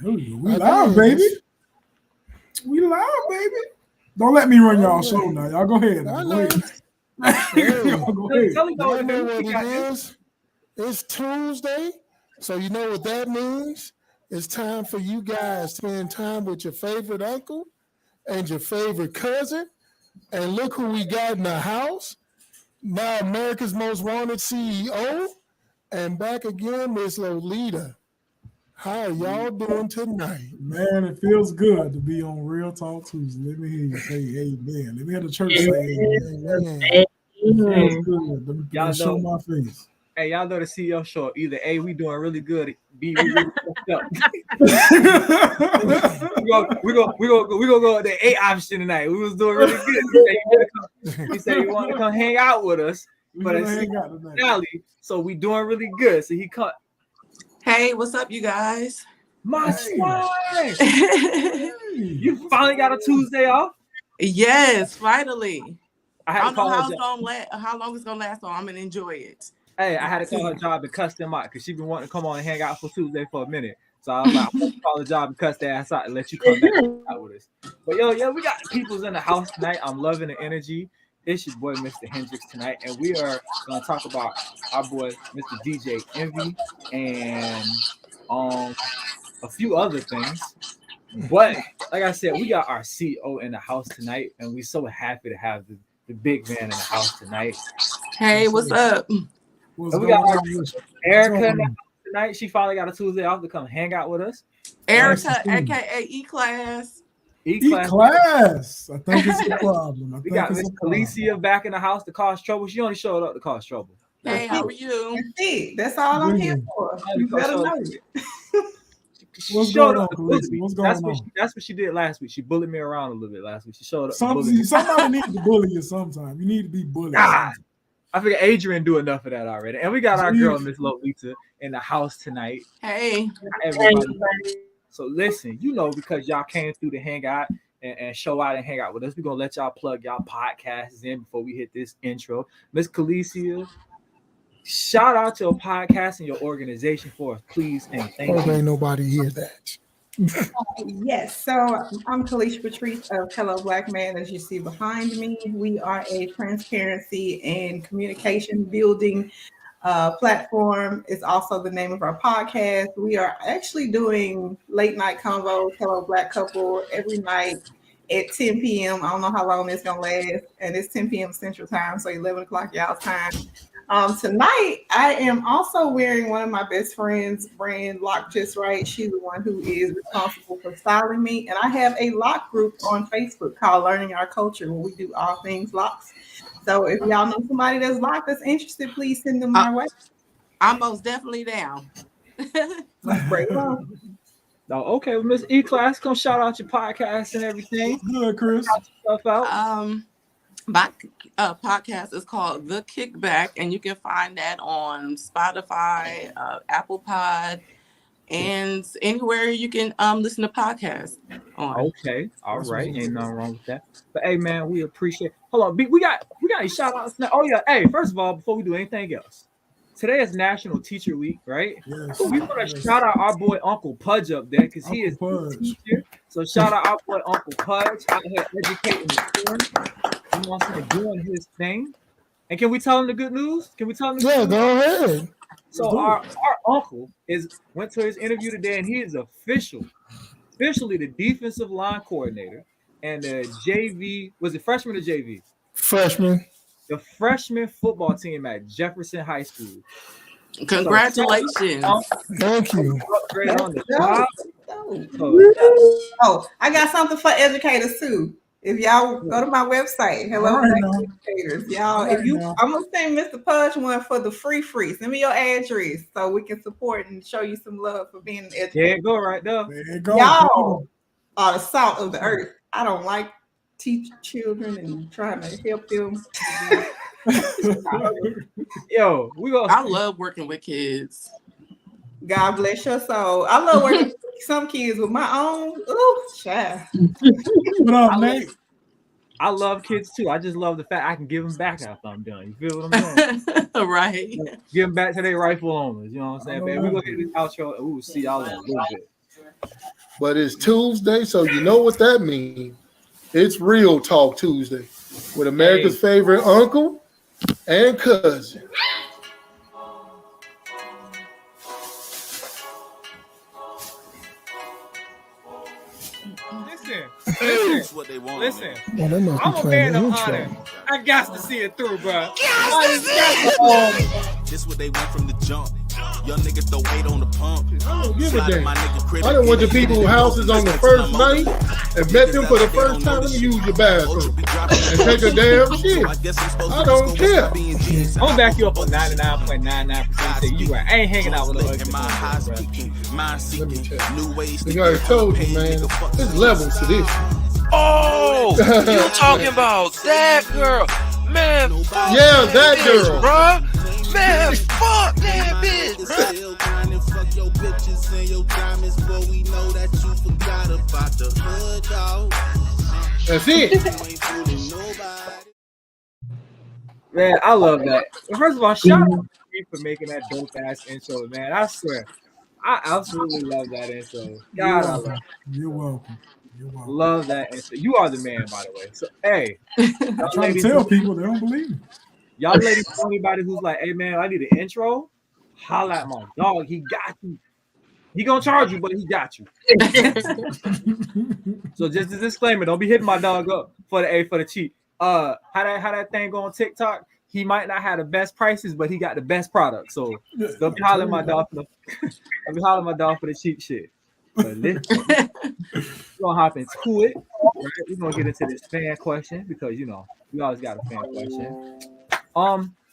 We live, baby. We live, baby. Don't let me run y'all show now. Y'all go ahead. Now. Go ahead. Y'all go ahead. Y'all know what it is. It's Tuesday, so you know what that means. It's time for you guys to spend time with your favorite uncle and your favorite cousin. And look who we got in the house. Now America's Most Wanted CEO. And back again, Miss Lolita. How are y'all doing tonight? Man, it feels good to be on Real Talk Tuesday. Let me hear you say amen. Let me hear the church say amen. It feels good. Let me show my face. Hey, y'all know the CEO show. Either A, we doing really good. B, we really fucked up. we go with the A option tonight. We was doing really good. He said he wanted to come hang out with us, but it's finale, so we doing really good. So he cut. Hey, what's up, you guys? My swag. You finally got a Tuesday off? Yes, finally. I don't know how long it's gonna last, so I'm gonna enjoy it. Hey, I had to call her job and cuss them out because she been wanting to come on and hang out for Tuesday for a minute. So I was like, I'm gonna call the job and cuss their ass out and let you come back out with us. But yeah, we got people's in the house tonight. I'm loving the energy. It's your boy, Mr. Hendricks, tonight, and we are gonna talk about our boy, Mr. DJ Envy, and a few other things. But like I said, we got our CEO in the house tonight, and we're so happy to have the big man in the house tonight. Hey, what's up? We got Erica tonight. She finally got a Tuesday off to come hang out with us. Erica, aka E-Class. E-Class. I think it's a problem. We got Miss Alicia back in the house to cause trouble. She only showed up to cause trouble. Hey, how are you? That's all I'm here for. You better know it. What's going on, What's going on? That's what she did last week. She bullied me around a little bit last week. She showed up. Somebody needs to bully you sometime. You need to be bullied. I figure Adrian do enough of that already. And we got our girl, Miss Lolita, in the house tonight. Hey. Everybody. So listen, because y'all came through to hang out and show out and hang out with us, we're going to let y'all plug y'all podcasts in before we hit this intro. Miss Calicia, shout out to your podcast and your organization for us, please, and thank you. Ain't nobody hear that. Yes, so I'm Kalisha Patrice of Hello Black Man, as you see behind me. We are a transparency and communication building platform. It's also the name of our podcast. We are actually doing late night convos, Hello Black Couple, every night at 10 p.m. I don't know how long it's going to last, and it's 10 p.m. Central Time, so 11 o'clock y'all's time. Tonight, I am also wearing one of my best friend's brand, Lock Just Right. She's the one who is responsible for styling me. And I have a lock group on Facebook called Learning Our Culture, where we do all things locks. So if y'all know somebody that's locked that's interested, please send them my way. I'm most definitely down. Oh, okay. Well, Miss E-Class, come shout out your podcast and everything. Good, Chris. Stuff out. My podcast is called The Kickback, and you can find that on Spotify, Apple Pod, and anywhere you can listen to podcasts on. Okay, all right, ain't nothing wrong with that. But hey, man, we appreciate. Hold on, we got any shout outs now? Oh yeah, hey, first of all, before we do anything else, today is National Teacher Week, right? Yes. We want to shout out our boy Uncle Pudge up there because he is a teacher. So shout out our boy Uncle Pudge out here educating the children. He wants to be doing his thing. And can we tell him the good news? Can we tell him the good news? Go ahead. So our uncle went to his interview today, and he is officially the defensive line coordinator and the JV. Was it freshman or JV? Freshman. The freshman football team at Jefferson High School. Congratulations. Thank you. Oh, I got something for educators too. If y'all go to my website, Hello Black Educators, y'all. I'm gonna send Mr. Pudge one for the free. Send me your address so we can support and show you some love for being an educator. There you go, right there. There you go. Y'all are the salt of the earth. I don't like teach children and trying to help them. Yo, I love working with kids. God bless your soul. I love working with some kids with my own. Ooh, child. What up, Nate? I love kids too. I just love the fact I can give them back after I'm done. You feel what I'm saying? Right. Give them back to their rightful owners. You know what I'm saying? But we're going to get this outro and we'll see y'all in a little bit. But it's Tuesday, so you know what that means. It's Real Talk Tuesday with America's favorite uncle and cousin. Listen. What they want. Listen. I'm a man of honor. I got to see it through, bro. This what they want from the jump. Young nigga throw weight on the pump. I don't give a damn. I done went to people's houses on the first night and met them for the first time and use your bathroom and take a damn shit. I don't care. I'm gonna back you up on 99.99%. You right. I ain't hanging out with no ugly people. Let me check. Like I told you, man, there's levels to this. Oh, you talking about that girl? Man, fuck that girl, bro. Man, fuck that bitch, bro. That's it. Man, I love that. First of all, shout out to you for making that dope ass intro, man. I swear, I absolutely love that intro. God, I love it. You're welcome. Love that intro. You are the man, by the way. So, hey, I'm trying to tell people they don't believe me. Y'all ladies, anybody who's like, hey man, I need an intro, holla at my dog. He got you. He gonna charge you, but he got you. So just a disclaimer, don't be hitting my dog up for the cheap. How that thing go on TikTok? He might not have the best prices, but he got the best product. So don't be hollering my dog for the cheap shit. But listen, we're gonna hop into it. Right? We're gonna get into this fan question because we always got a fan question.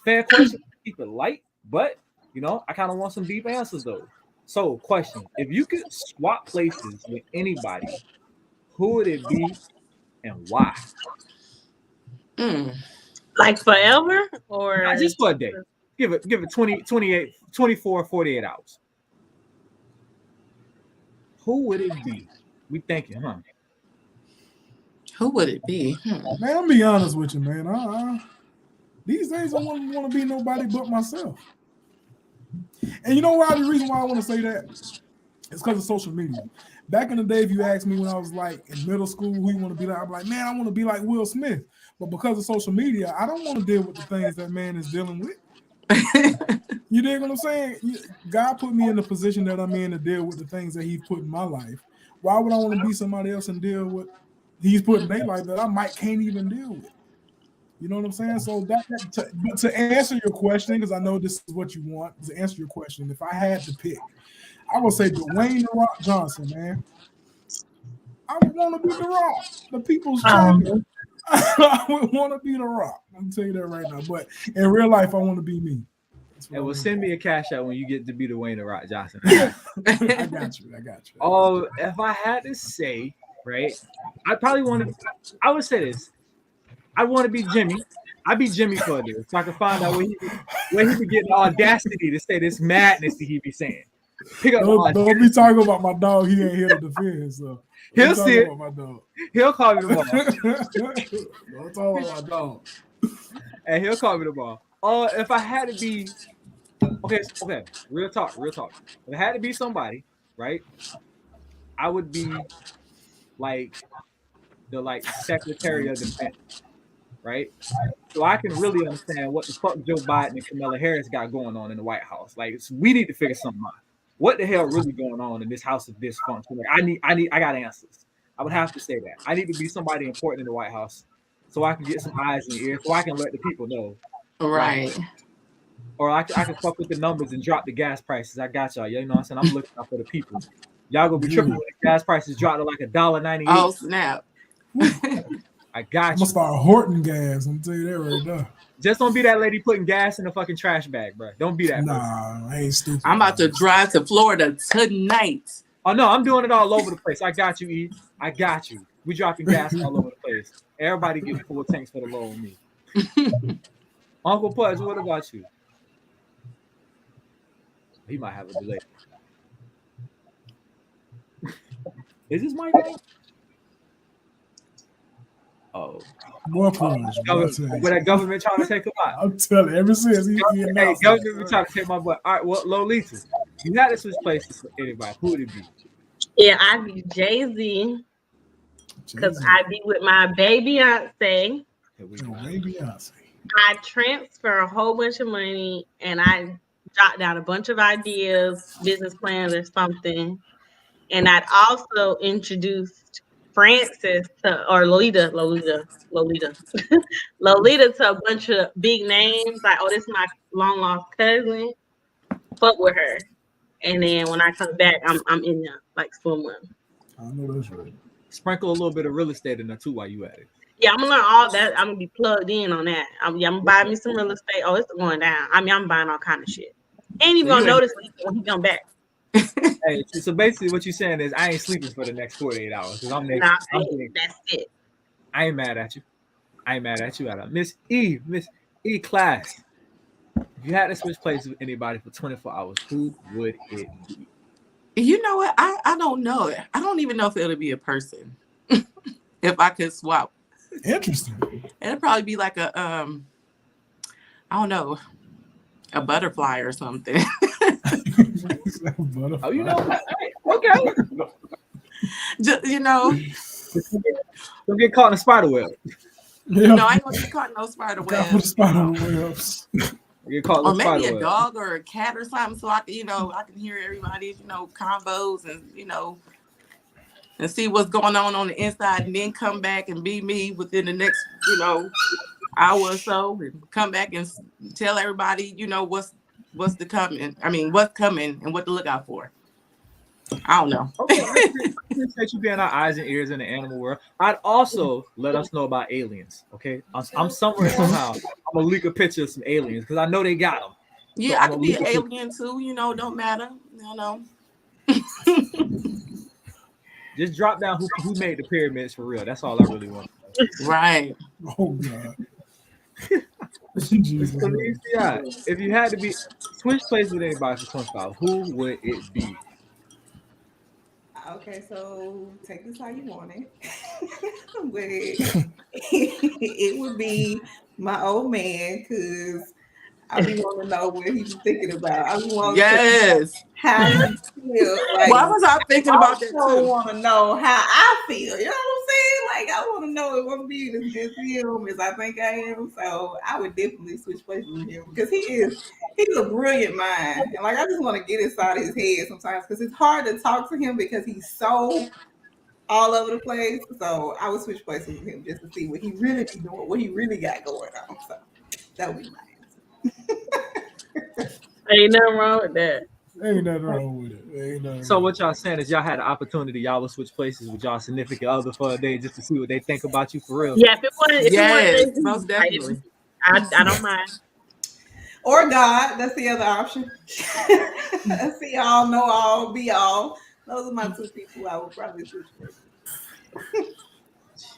Fan question, keep it light, but I kind of want some deep answers though. So, question: if you could swap places with anybody, who would it be and why? Like forever or not just for a day? Give it 24, 48 hours. Who would it be? We thinking, huh? Who would it be? Man, I'll be honest with you, man. These days I don't want to be nobody but myself. And you know why? The reason why I want to say that is because of social media. Back in the day, if you asked me when I was like in middle school who you want to be like, I'm like, man, I want to be like Will Smith. But because of social media, I don't want to deal with the things that man is dealing with. You dig what I'm saying? God put me in the position that I'm in to deal with the things that He put in my life. Why would I want to be somebody else and deal with He's put in their life that I can't even deal with? You know what I'm saying? So to answer your question, because I know this is what you want, to answer your question, if I had to pick, I would say Dwayne "The Rock" Johnson, man. I would want to be The Rock, the people's champion. I would want to be The Rock. I'm gonna tell you that right now. But in real life, I want to be me. And send me a cash out when you get to be Dwayne "The Rock" Johnson. I got you. Oh, if I had to say, right, I would say this. I want to be Jimmy. I'd be Jimmy for this, so I can find out where he be getting the audacity to say this madness that he be saying. Don't be talking about my dog. He ain't here to defend. So he'll see it. My dog. He'll call me tomorrow. Don't talk about my dog. And he'll call me tomorrow. If I had to be, okay, real talk. If I had to be somebody, right, I would be like the Secretary of Defense. Right, so I can really understand what the fuck Joe Biden and Kamala Harris got going on in the White House. Like, we need to figure something out. What the hell really going on in this house of dysfunction? Like, I got answers. I would have to say that I need to be somebody important in the White House, so I can get some eyes and ears, so I can let the people know. Right. Or I can fuck with the numbers and drop the gas prices. I got y'all. You know what I'm saying? I'm looking out for the people. Y'all gonna be tripping when the gas prices drop to like $1.98. Oh snap! I got you. I'm gonna start hoarding gas. I'm gonna tell you that right now. Just don't be that lady putting gas in the fucking trash bag, bro. Don't be that. Nah, I ain't stupid. I'm about to drive to Florida tonight. Oh no, I'm doing it all over the place. I got you, E. I got you. We dropping gas all over the place. Everybody getting full tanks for the low on me. Uncle Pudge, what about you? He might have a delay. Is this my guy? Oh, more Pudge. But that government trying to take him out. I'm telling you, ever since he announced government trying to take my butt. All right, well, Lolita, you had to switch places for anybody. Who would it be? Yeah, I be Jay-Z because I be with my baby Beyonce. Beyonce. I transfer a whole bunch of money and I jot down a bunch of ideas, business plans, or something. And I'd also introduced Francis or Lolita to a bunch of big names. Like, oh, this is my long lost cousin. Fuck with her. And then when I come back, I'm in there like swimwear. I know that's right. Sprinkle a little bit of real estate in there too while you at it. Yeah, I'm gonna learn all that. I'm gonna be plugged in on that. I'm gonna buy me some real estate. Oh, it's going down. I mean, I'm buying all kind of shit. Ain't even gonna notice when he come back. Hey, so basically what you're saying is I ain't sleeping for the next 48 hours because that's it. I ain't mad at you. I ain't mad at you at all. Miss E class. If you had to switch places with anybody for 24 hours, who would it be? You know what? I don't know. I don't even know if it'll be a person. If I could swap. Interesting. It'd probably be like a I don't know, a butterfly or something. Oh, you know, okay. Just, you know, don't get caught in a spider web. Yeah. No, I ain't gonna get caught in no spider web. Spider webs. Get caught in or maybe spider a web. dog or a cat or something, so I can, I can hear everybody's, combos and and see what's going on the inside, and then come back and be me within the next, hour or so, and come back and tell everybody, what's coming and what to look out for. I don't know. Okay, I appreciate you being our eyes and ears in the animal world. I'd also let us know about aliens. Okay, I'm somewhere somehow. I'm gonna leak a picture of some aliens because I know they got them. Yeah, So I could be an alien too. Don't matter. Just drop down who made the pyramids for real. That's all I really want. Right. Oh God. Jesus. If you had to be switch places with anybody for 25, who would it be? Okay, so take this how you want it. But it would be my old man because I be wanting to know what he was thinking about. I be wanting to know how he feel. Like, why was I thinking about that too? I want to know how I feel. You know what I'm saying? Like, I want to know if I'm being as good to him as I think I am. So I would definitely switch places with him because he's a brilliant mind. And like, I just want to get inside his head sometimes because it's hard to talk to him because he's so all over the place. So I would switch places with him just to see what he really be doing, what he really got going on. So that would be my Ain't nothing wrong with that. Ain't nothing wrong with it. So what y'all saying is y'all had an opportunity, y'all would switch places with y'all significant other for a day just to see what they think about you for real. Yeah, if you want, most definitely. I don't mind. Or God, that's the other option. See all, know all, be all. Those are my two people I would probably switch with.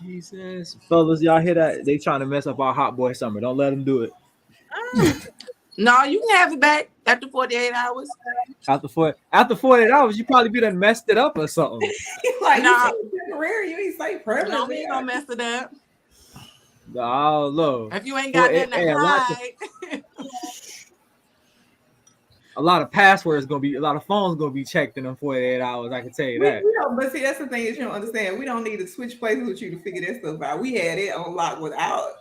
Jesus, fellas, y'all hear that? They trying to mess up our hot boy summer. Don't let them do it. No, you can have it back after 48 hours. After 48 hours, you probably be done messed it up or something. Like, no, temporary, you ain't say permanent. No, we ain't gonna mess it up. Oh, Lord. If you ain't got nothing to hide. A lot of passwords gonna be, a lot of phones gonna be checked in them 48 hours. I can tell you that. But see, that's the thing is you don't understand. We don't need to switch places with you to figure that stuff out. We had it on lock without.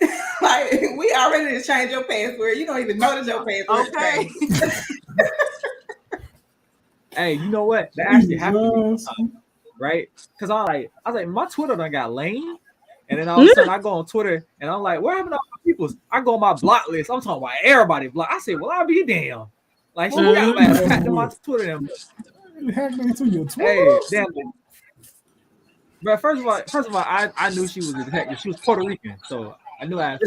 Like, we already to change your password. You don't even know that your password. Okay. Hey, you know what? That actually happened, right? Because I was like, my Twitter done got lame. And then all of a sudden I go on Twitter and I'm like, where happened to all my people? I go on my block list. I'm talking about everybody block. I said, well, I'll be damn. Like, she got back to my Twitter. Hey, damn it. But first of all, I knew she was a detective. She was Puerto Rican, so I knew I.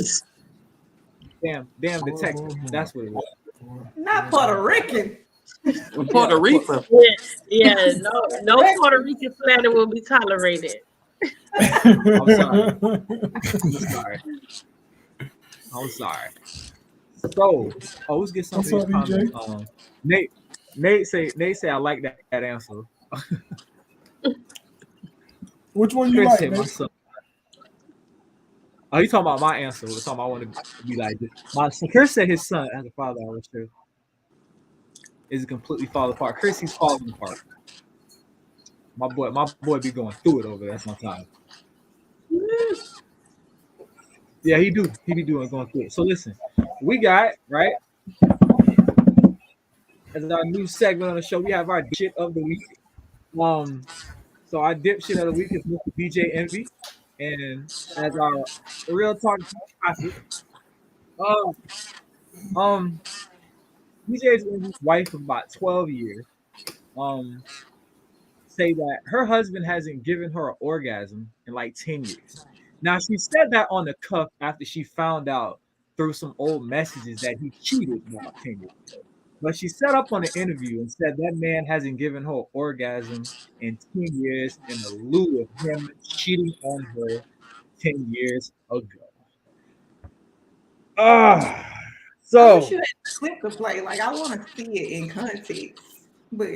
Damn detective. That's what it was. Not Puerto Rican. Puerto Rican. Yeah, no Puerto Rican slander will be tolerated. I'm sorry. So, let's get some of these comments. Nate say I like that answer. Which one you like? Oh, you talking about my answer? The time I want to be like this. Chris said his son as a father, I was sure, is completely falling apart. Chris, he's falling apart. My boy be going through it over there sometimes. Yeah, he be going through it. So listen, we got right as our new segment on the show. We have our shit of the week. So our dipshit of the week is Mr. DJ Envy, and as our real talk topic, um, um, DJ Envy's wife of about 12 years, um, say that her husband hasn't given her an orgasm in like 10 years. Now she said that on the cuff after she found out through some old messages that he cheated about 10 years. But she set up on an interview and said that man hasn't given her an orgasm in 10 years in the lieu of him cheating on her 10 years ago. Ah, I wish so you had the clip to play. Like I want to see it in context. But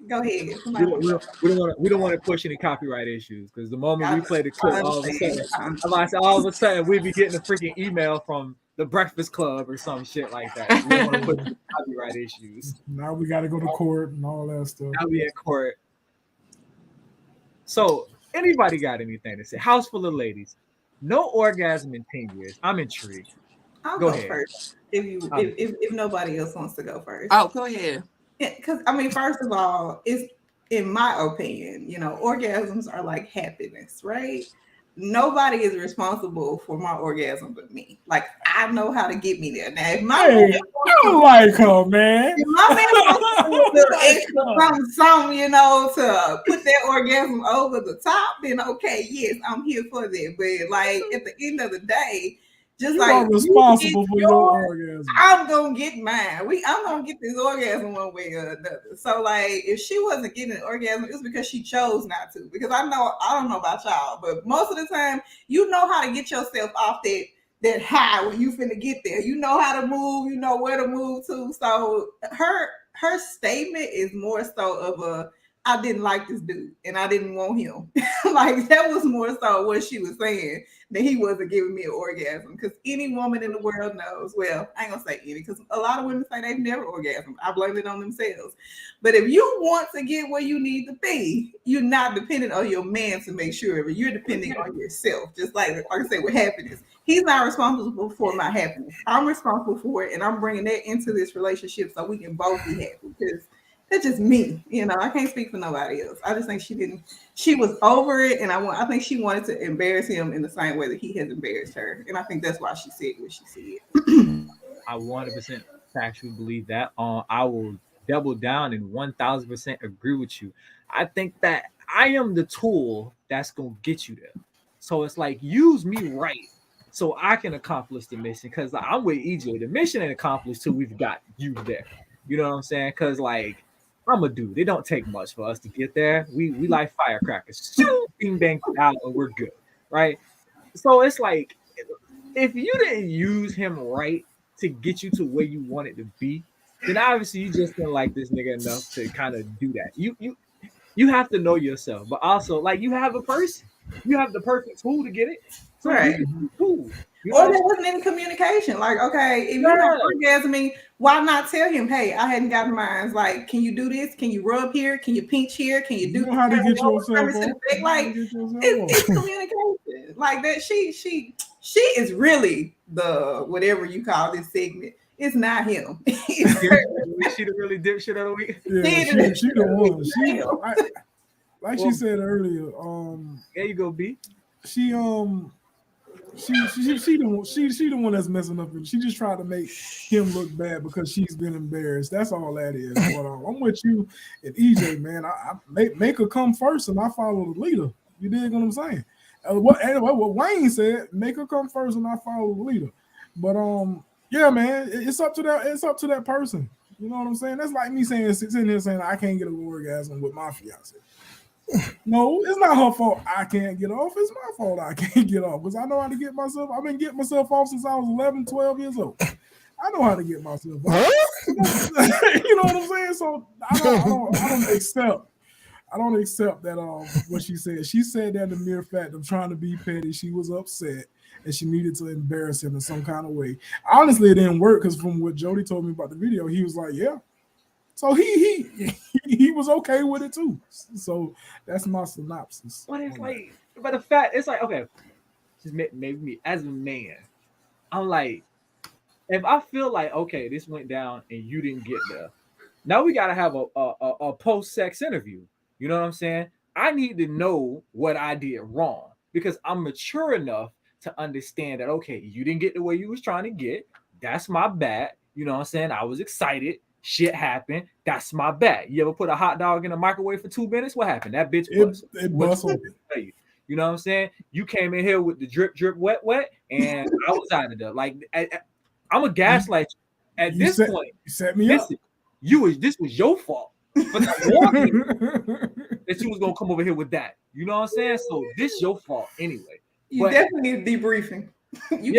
go ahead. we Somebody don't, want we to don't, we don't want to we don't want to push any copyright issues because the moment we play the I clip, understand. all of a sudden we'd be getting a freaking email from the Breakfast Club or some shit like that. We don't want to put copyright issues. Now we got to go to court and all that stuff. Now we in court. So anybody got anything to say? House full of ladies. No orgasm in 10 years. I'm intrigued. I'll Go go ahead. first if nobody else wants to go first. Oh, go ahead. Because I mean, first of all, it's in my opinion, orgasms are like happiness, right? Nobody is responsible for my orgasm but me. Like I know how to get me there. Now, if my man Hey, I don't like her, man. if my man wants to do a little extra something, to put that orgasm over the top, then okay, yes, I'm here for that. But like at the end of the day, just You like are responsible for your orgasm. I'm gonna get mine. I'm gonna get this orgasm one way or another. So like if she wasn't getting an orgasm, it's because she chose not to. Because I don't know about y'all, but most of the time you know how to get yourself off that high when you finna get there. You know how to move, you know where to move to. So her statement is more so of I didn't like this dude and I didn't want him. Like that was more so what she was saying, that he wasn't giving me an orgasm. Because any woman in the world knows, well, I ain't gonna say any, because a lot of women say they've never orgasmed. I blame it on themselves. But if you want to get where you need to be, you're not dependent on your man to make sure of it. You're depending on yourself. Just like I said with happiness. He's not responsible for my happiness. I'm responsible for it, and I'm bringing that into this relationship so we can both be happy. Because that's just me, I can't speak for nobody else. I just think she was over it, and I think she wanted to embarrass him in the same way that he has embarrassed her, and I think that's why she said what she said. I 100% factually believe that. I will double down and 1000% agree with you. I think that I am the tool that's gonna get you there. So it's like use me right, so I can accomplish the mission. Because I'm with EJ. The mission ain't accomplished till we've got you there. You know what I'm saying? Because like I'm a dude. It don't take much for us to get there. We like firecrackers. Bing bang out and we're good, right? So it's like if you didn't use him right to get you to where you wanted to be, then obviously you just didn't like this nigga enough to kind of do that. You have to know yourself, but also like you have a person, you have the perfect tool to get it. So right. Cool. Or there wasn't any communication. Like, okay, if you're not orgasming, why not tell him, hey, I hadn't gotten mine. Like, can you do this? Can you rub here? Can you pinch here? Can you do how to get yourself like it's communication. Like that she is really the whatever you call this segment. It's not him. She the really dipshit of the week. Yeah, she the one. She like she said earlier. There you go, B. She the one that's messing up. She just tried to make him look bad because she's been embarrassed. That's all that is. But I'm with you and EJ, man. I make her come first and I follow the leader. You dig what I'm saying? What Wayne said, make her come first and I follow the leader. But yeah, man, it's up to that person. You know what I'm saying? That's like me sitting here saying I can't get an orgasm with my fiance. No, it's not her fault I can't get off. It's my fault I can't get off because I know how to get myself. I've been getting myself off since I was 11, 12 years old. I know how to get myself off. You know what I'm saying? So I don't accept that what she said. She said that the mere fact of trying to be petty, she was upset and she needed to embarrass him in some kind of way. Honestly, it didn't work because from what Jody told me about the video, he was like, yeah. So he was okay with it too. So that's my synopsis. But it's like, but the fact it's like, okay, just maybe me as a man, I'm like, if I feel like okay, this went down and you didn't get there, now we gotta have a post-sex interview. You know what I'm saying? I need to know what I did wrong because I'm mature enough to understand that okay, you didn't get the way you was trying to get. That's my bad. You know what I'm saying? I was excited. Shit happened. That's my bad. You ever put a hot dog in a microwave for 2 minutes? What happened? That bitch bust. It bust open. You know what I'm saying? You came in here with the drip, drip, wet, wet, and I was out of there. Like I'm a gaslight. At this point, you set me up. This was your fault. But I warned you that you was gonna come over here with that. You know what I'm saying? So this your fault anyway. You definitely need debriefing. We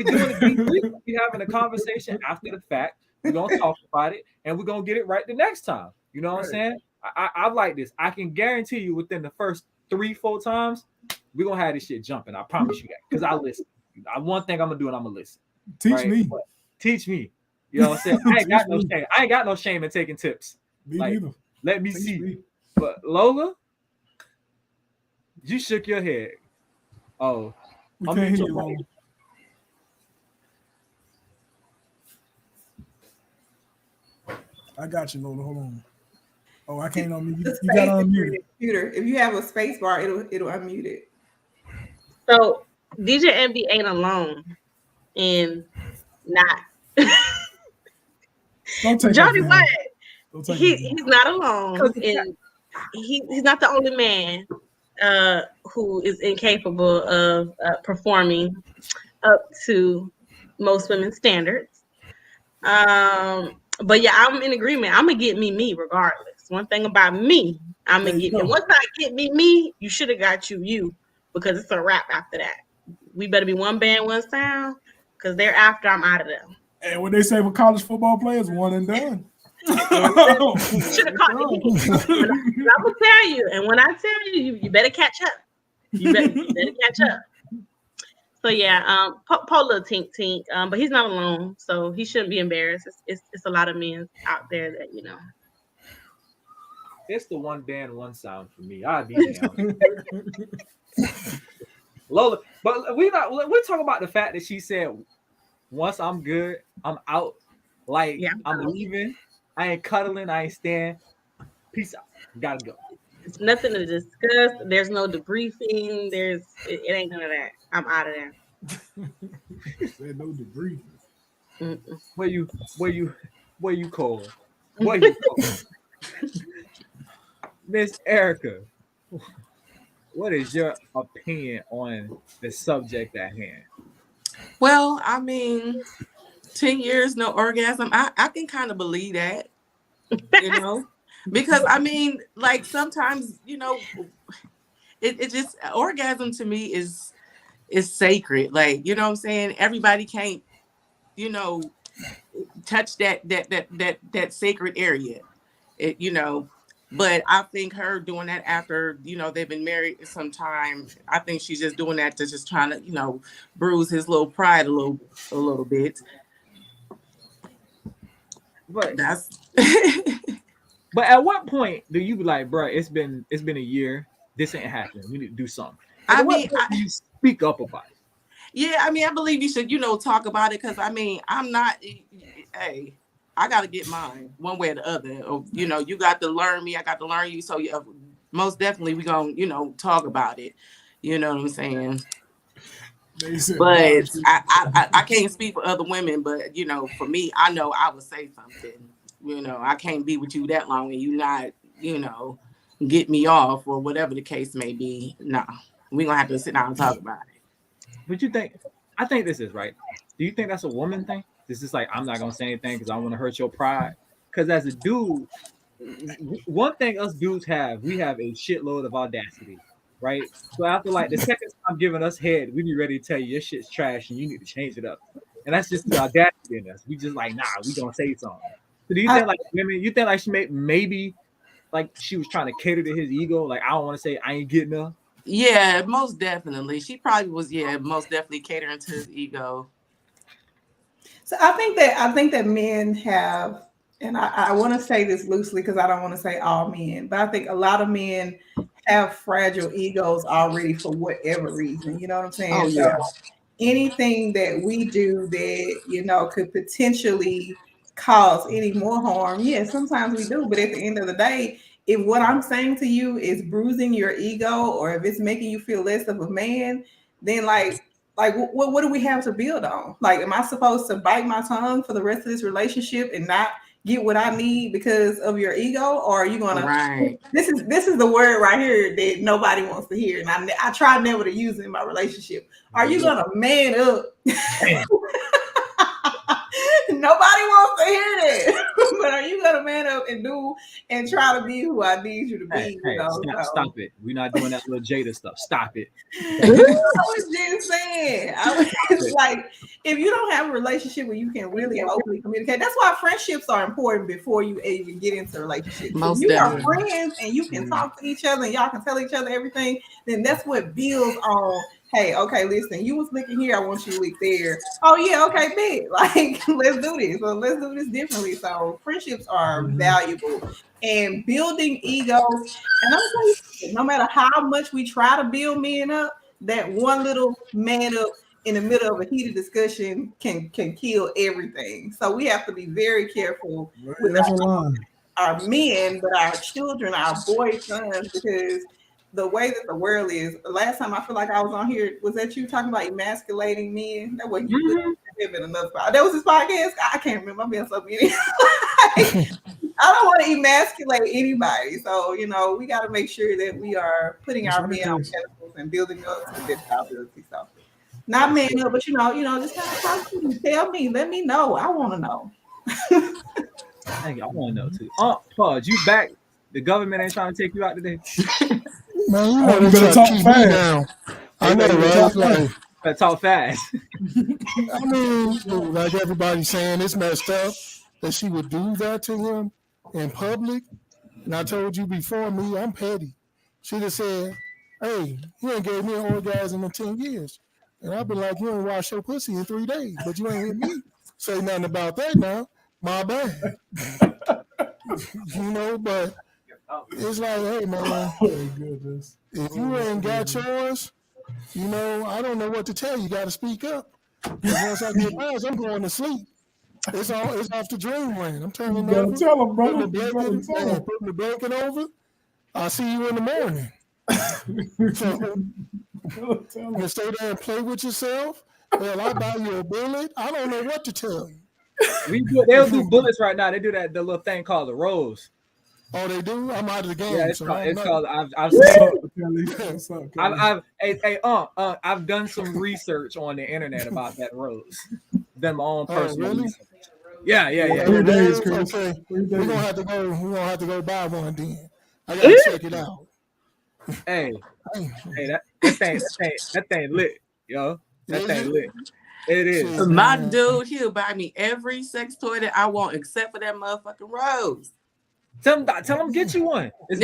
doing a debrief. We having a conversation after the fact. We're gonna talk about it and we're gonna get it right the next time. You know what I'm saying? I like this. I can guarantee you within the first 3-4 times, we're gonna have this shit jumping. I promise you that. Because I listen. One thing I'm gonna do and I'm gonna listen. Teach me. You know what I'm saying? I ain't got no shame. I ain't got no shame in taking tips. Let me see. But Lola, you shook your head. Oh, we can't hear you, Lola. I got you, Lola. Hold on. Oh, I can't unmute you. You got to unmute it. Computer. If you have a space bar, it'll unmute it. So DJ Envy ain't alone in not. Johnny White. He's not alone, and he's not the only man who is incapable of performing up to most women's standards. But yeah, I'm in agreement. I'm gonna get me regardless. One thing about me, I'm gonna get. And once I get me, you should have got you because it's a wrap after that. We better be one band, one sound, because thereafter I'm out of there. And what they say for college football players, one and done. Should have caught me. I'm gonna tell you, and when I tell you, you better catch up. You better catch up. So yeah, Paul little tink, but he's not alone, so he shouldn't be embarrassed. It's a lot of men out there that you know. It's the one band, one sound for me. I'd be down. Lola, but we're talking about the fact that she said, once I'm good, I'm out. Like I'm leaving. I ain't cuddling. I ain't staying. Peace out. Gotta go. It's nothing to discuss. There's no debriefing. It ain't none of that. I'm out of there. Said no debriefing. Where you call? Where you call? Miss Erica, what is your opinion on the subject at hand? Well, I mean, 10 years, no orgasm. I can kind of believe that, you know, because I mean, like sometimes, you know, it just orgasm to me is sacred. Like, you know what I'm saying? Everybody can't, you know, touch that sacred area. You know, but I think her doing that after, you know, they've been married some time. I think she's just doing that to just trying to, you know, bruise his little pride a little bit. But that's but at what point do you be like, bro, it's been a year, this ain't happening, we need to do something? I mean, you speak up about it. Yeah, I mean, I believe you should, you know, talk about it, because I mean, I'm not, hey, I got to get mine one way or the other. Or, you know, you got to learn me, I got to learn you. So yeah, most definitely we're going to, you know, talk about it. You know what I'm saying? But I can't speak for other women, but, you know, for me, I know I would say something. You know, I can't be with you that long and you not, you know, get me off or whatever the case may be. No, we're going to have to sit down and talk about it. But I think this is right. Do you think that's a woman thing? This is like, I'm not going to say anything because I want to hurt your pride. Because as a dude, one thing us dudes have, we have a shitload of audacity, right? So after like the second time giving us head, we be ready to tell you your shit's trash and you need to change it up. And that's just the audacity in us. We just like, nah, we going to say something. So do you think like women, you think like she maybe like she was trying to cater to his ego? Like, I don't want to say I ain't getting her. Yeah, most definitely. She probably was, most definitely catering to his ego. So I think that men have and I want to say this loosely because I don't want to say all men, but I think a lot of men have fragile egos already for whatever reason. You know what I'm saying? Oh yeah. So anything that we do that, you know, could potentially cause any more harm, yeah, sometimes we do. But at the end of the day, if what I'm saying to you is bruising your ego or if it's making you feel less of a man, then like what do we have to build on? Like, am I supposed to bite my tongue for the rest of this relationship and not get what I need because of your ego? Or are you gonna Right. this is the word right here that nobody wants to hear, and I try never to use it in my relationship. Are you gonna man up? Nobody wants to hear that. But are you gonna man up and do and try to be who I need you to be? Hey, stop it. We're not doing that little Jada stuff. Stop it. I was just saying. I was like, if you don't have a relationship where you can really openly communicate, that's why friendships are important before you even get into relationships. Most If you are definitely. friends and you can talk to each other and y'all can tell each other everything, then that's what builds on. Hey, okay, listen, you was licking here, I want you to lick there. Oh yeah, okay, big. Like, let's do this. So let's do this differently. So friendships are valuable and building egos. And I'm telling you, no matter how much we try to build men up, that one little man up in the middle of a heated discussion can kill everything. So we have to be very careful with our men, but our children, our boy sons, because the way that the world is. The last time I feel like I was on here, was that you talking about emasculating men? That wasn't you. Been another podcast. That was his podcast. I can't remember. I'm being so many. I don't want to emasculate anybody. So, you know, we got to make sure that we are putting our men on pedestals and building up to this ability. So, not man up, but you know, just kind of talk to me. Tell me. Let me know. I want to know. Thank you. I want to know too. Paws, you back? The government ain't trying to take you out today. Man, you know they try to keep me down. I know, right? Like, I talk fast. I mean, like everybody's saying, it's messed up that she would do that to him in public. And I told you before, me, I'm petty. She'd have said, hey, you ain't gave me an orgasm in 10 years. And I'd be like, you ain't washed your pussy in 3 days, but you ain't hit me. Say nothing about that now. My bad. You know, but it's like, hey, man, if you ain't got yours, you know, I don't know what to tell you. You got to speak up. Once I get mine, I'm going to sleep. It's off the dreamland. I'm turning over. Tell him, brother. Putting the blanket over. I'll see you in the morning. So, you stay there and play with yourself. Well, I buy you a bullet. I don't know what to tell you. They'll do bullets right now. They do the little thing called the rose. Oh, they do? I'm out of the game. Yeah, it's called. I've done some research on the internet about that rose. Done my own personal research. Yeah. Okay. We're gonna have to go buy one then. I gotta check it out. Hey, that thing lit, yo. That thing lit. It is. My dude, he'll buy me every sex toy that I want except for that motherfucking rose. Tell him get you one. It's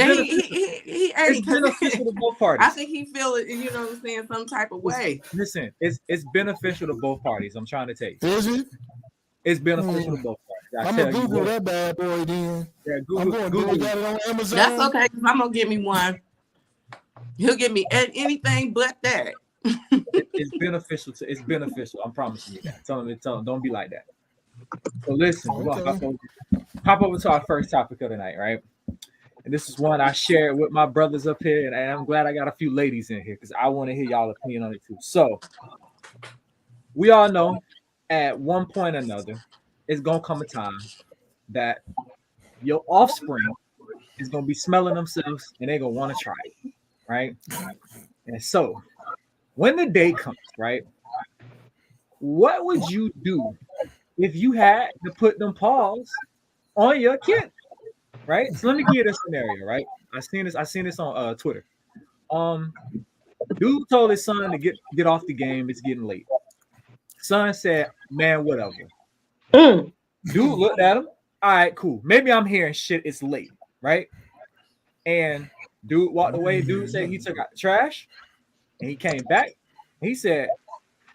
beneficial to both parties. I think he feel it, you know what I'm saying, some type of way. Listen, it's beneficial to both parties. I'm trying to tell you. Is it? It's beneficial to both parties. I'm gonna Google that bad boy then. Yeah, Google. Got it on Amazon. That's okay, because I'm gonna get me one. He'll give me anything but that. It's beneficial. I'm promising you that. Tell him, don't be like that. So listen, we're gonna hop over to our first topic of the night, right? And this is one I shared with my brothers up here, and I'm glad I got a few ladies in here because I want to hear y'all opinion on it too. So we all know at one point or another, it's gonna come a time that your offspring is gonna be smelling themselves and they're gonna want to try it, right? And so when the day comes, right, what would you do if you had to put them paws on your kid, right? So let me give you this scenario, right? I seen this on Twitter. Dude told his son to get off the game. It's getting late. Son said, "Man, whatever." Dude looked at him. All right, cool. Maybe I'm hearing shit. It's late, right? And dude walked away. Dude said he took out the trash, and he came back. He said,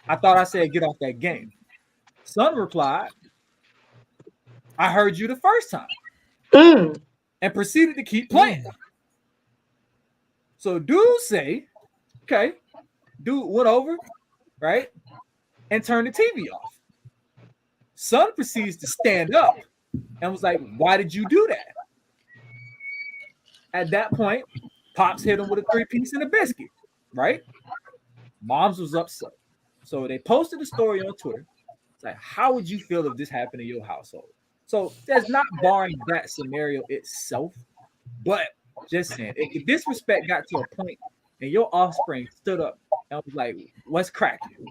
"I thought I said get off that game." Son replied, I heard you the first time. And proceeded to keep playing. So dude say, okay, dude went over, right? And turned the TV off. Son proceeds to stand up and was like, why did you do that? At that point, Pops hit him with a 3-piece and a biscuit, right? Moms was upset. So they posted a story on Twitter. It's like, how would you feel if this happened in your household? So that's not barring that scenario itself, but just saying, if the disrespect got to a point and your offspring stood up and was like, what's cracking?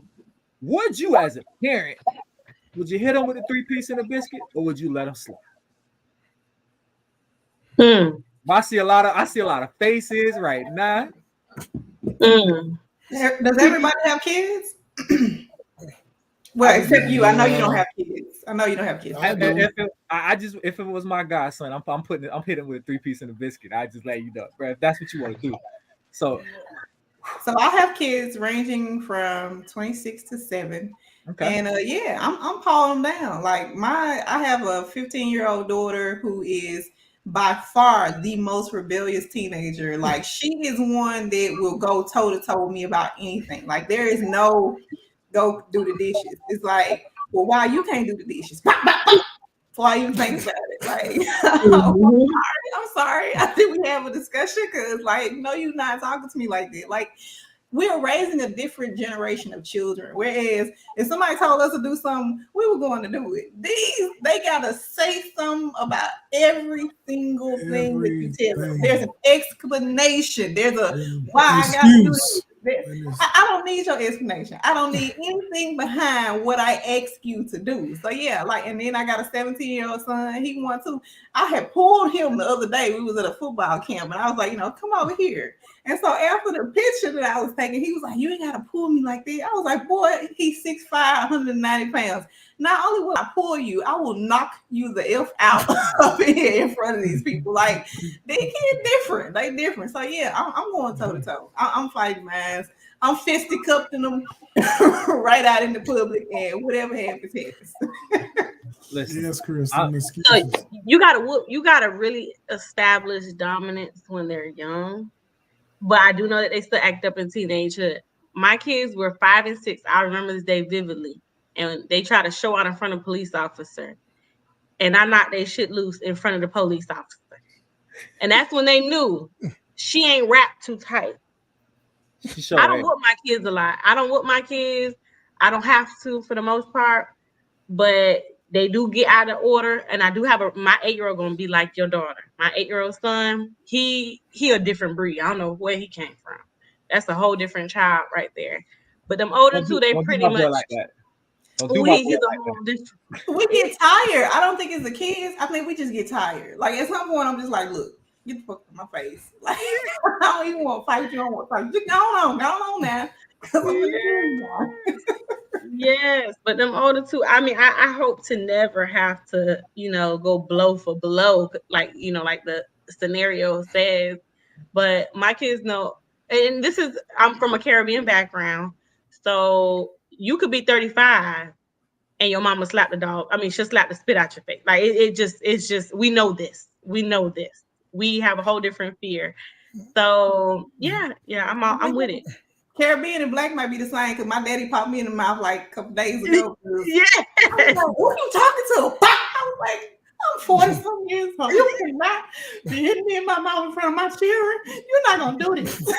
Would you, as a parent, would you hit him with a 3-piece and a biscuit, or would you let him slide? I see a lot of faces right now. Does everybody have kids? Well, except you. I know you don't have kids. If it was my godson, I'm hitting with a 3-piece and a biscuit. I just let you know, bro. If that's what you want to do. So I have kids ranging from 26 to 7. Okay. And I'm calling them down. Like I have a 15-year-old daughter who is by far the most rebellious teenager. Like she is one that will go toe to toe with me about anything. Like there is no go do the dishes. It's like, well, why you can't do the dishes? Why you think about it? Like, I'm sorry. I think we have a discussion because, like, no, you're not talking to me like that. Like, we're raising a different generation of children. Whereas if somebody told us to do something, we were going to do it. They gotta say something about every single thing that you tell them. There's an explanation. There's a why I gotta do this. I don't need your explanation. I don't need anything behind what I ask you to do. So yeah, like, and then I got a 17-year-old son. He wants to. I had pulled him the other day. We was at a football camp, and I was like, come over here. And so after the picture that I was taking, he was like, you ain't got to pull me like that. I was like, boy, he's 6'5", 190 pounds. Not only will I pull you, I will knock you the F out up here in front of these people. Like, they get different. They different. So yeah, I'm going toe to toe. I'm fighting my ass. I'm fisticuffing them right out in the public, and whatever happens, happens. Listen, yes, Chris. So you gotta really establish dominance when they're young. But I do know that they still act up in teenagehood. My kids were 5 and 6. I remember this day vividly. And they tried to show out in front of a police officer. And I knocked their shit loose in front of the police officer. And that's when they knew she ain't wrapped too tight. I don't whoop my kids a lot. I don't whoop my kids. I don't have to for the most part. But they do get out of order, and I do have my 8-year-old gonna be like your daughter. My 8-year-old son, he a different breed. I don't know where he came from. That's a whole different child right there. But them older two, they pretty much like that. We get tired. I don't think it's the kids. I think we just get tired. Like at some point, I'm just like, look, get the fuck out my face. Like I don't even want to fight you. I don't want to fight you. Go on now. Yes, but them older two, I mean, I hope to never have to, go blow for blow, like the scenario says. But my kids know, and I'm from a Caribbean background, so you could be 35 and your mama slap the dog. I mean, she'll slap the spit out your face. Like it's just we know this. We have a whole different fear. So yeah, I'm with it. Caribbean and black might be the same because my daddy popped me in the mouth like a couple days ago. Yeah. I was like, who are you talking to? I was like, I'm 40-some years old. You cannot be hitting me in my mouth in front of my children. You're not gonna do this.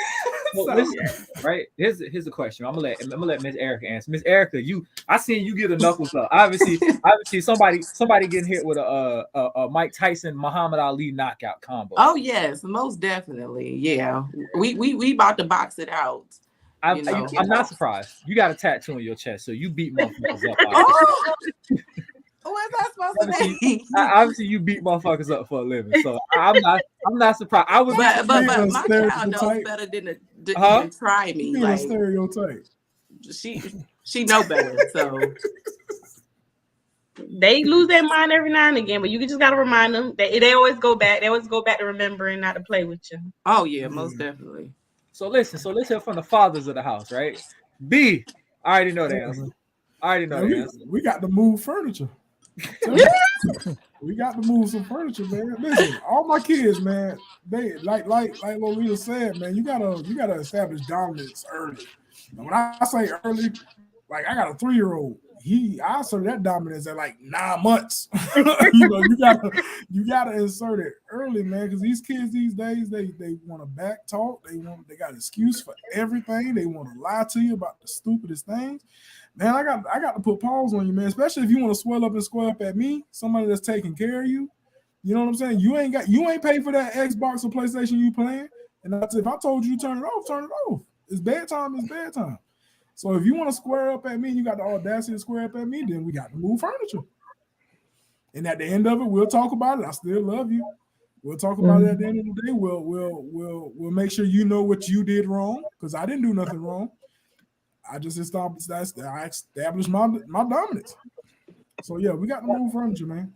Well, listen, right? Here's the question. I'm gonna let Miss Erica answer. Miss Erica, I seen you get a knuckles up. Obviously somebody getting hit with a Mike Tyson Muhammad Ali knockout combo. Oh yes, most definitely. Yeah, we about to box it out. I'm not surprised. You got a tattoo on your chest, so you beat motherfuckers up. What's that supposed to mean? Obviously, you beat motherfuckers up for a living, so I'm not surprised. But my child knows better than to try me. Like stereotype. She know better, so they lose their mind every now and again. But you just gotta remind them that they always go back. They always go back to remembering not to play with you. Oh yeah, most definitely. So let's hear from the fathers of the house, right? B, I already know the answer. We got to move furniture. We got to move some furniture, man. Listen, all my kids, man, they like Lolita said, man, you gotta establish dominance early. And when I say early, like I got a 3-year-old. I started that dominance at like 9 months. You gotta insert it early, man, because these kids these days they want to back talk. They got an excuse for everything. They want to lie to you about the stupidest things. Man, I got to put paws on you, man. Especially if you want to swell up and square up at me, somebody that's taking care of you. You know what I'm saying? You ain't paid for that Xbox or PlayStation you playing. And that's if I told you to turn it off, turn it off. It's bedtime. It's bedtime. So if you want to square up at me, you got the audacity to square up at me, then we got to move furniture. And at the end of it, we'll talk about it. I still love you. We'll talk about it at the end of the day. We'll make sure you know what you did wrong, because I didn't do nothing wrong. I just established my dominance. So yeah, we got to move furniture, man.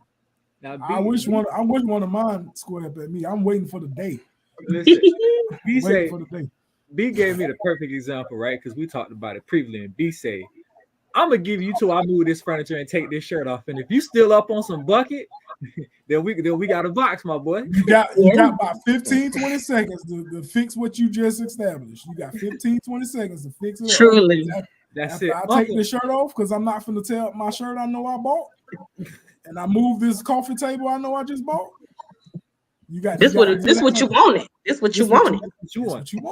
Now, I wish one of mine square up at me. I'm waiting for the day. Listen, B gave me the perfect example, right? Because we talked about it previously, and B say, I'm gonna give you till I move this furniture and take this shirt off. And if you still up on some bucket, then we got a box, my boy. You got about 15, 20 seconds to fix what you just established. You got 15, 20 seconds to fix it. Truly. That's it. I take the shirt off because I'm not finna tell my shirt I know I bought. And I move this coffee table I know I just bought. This what you wanted. This what you wanted.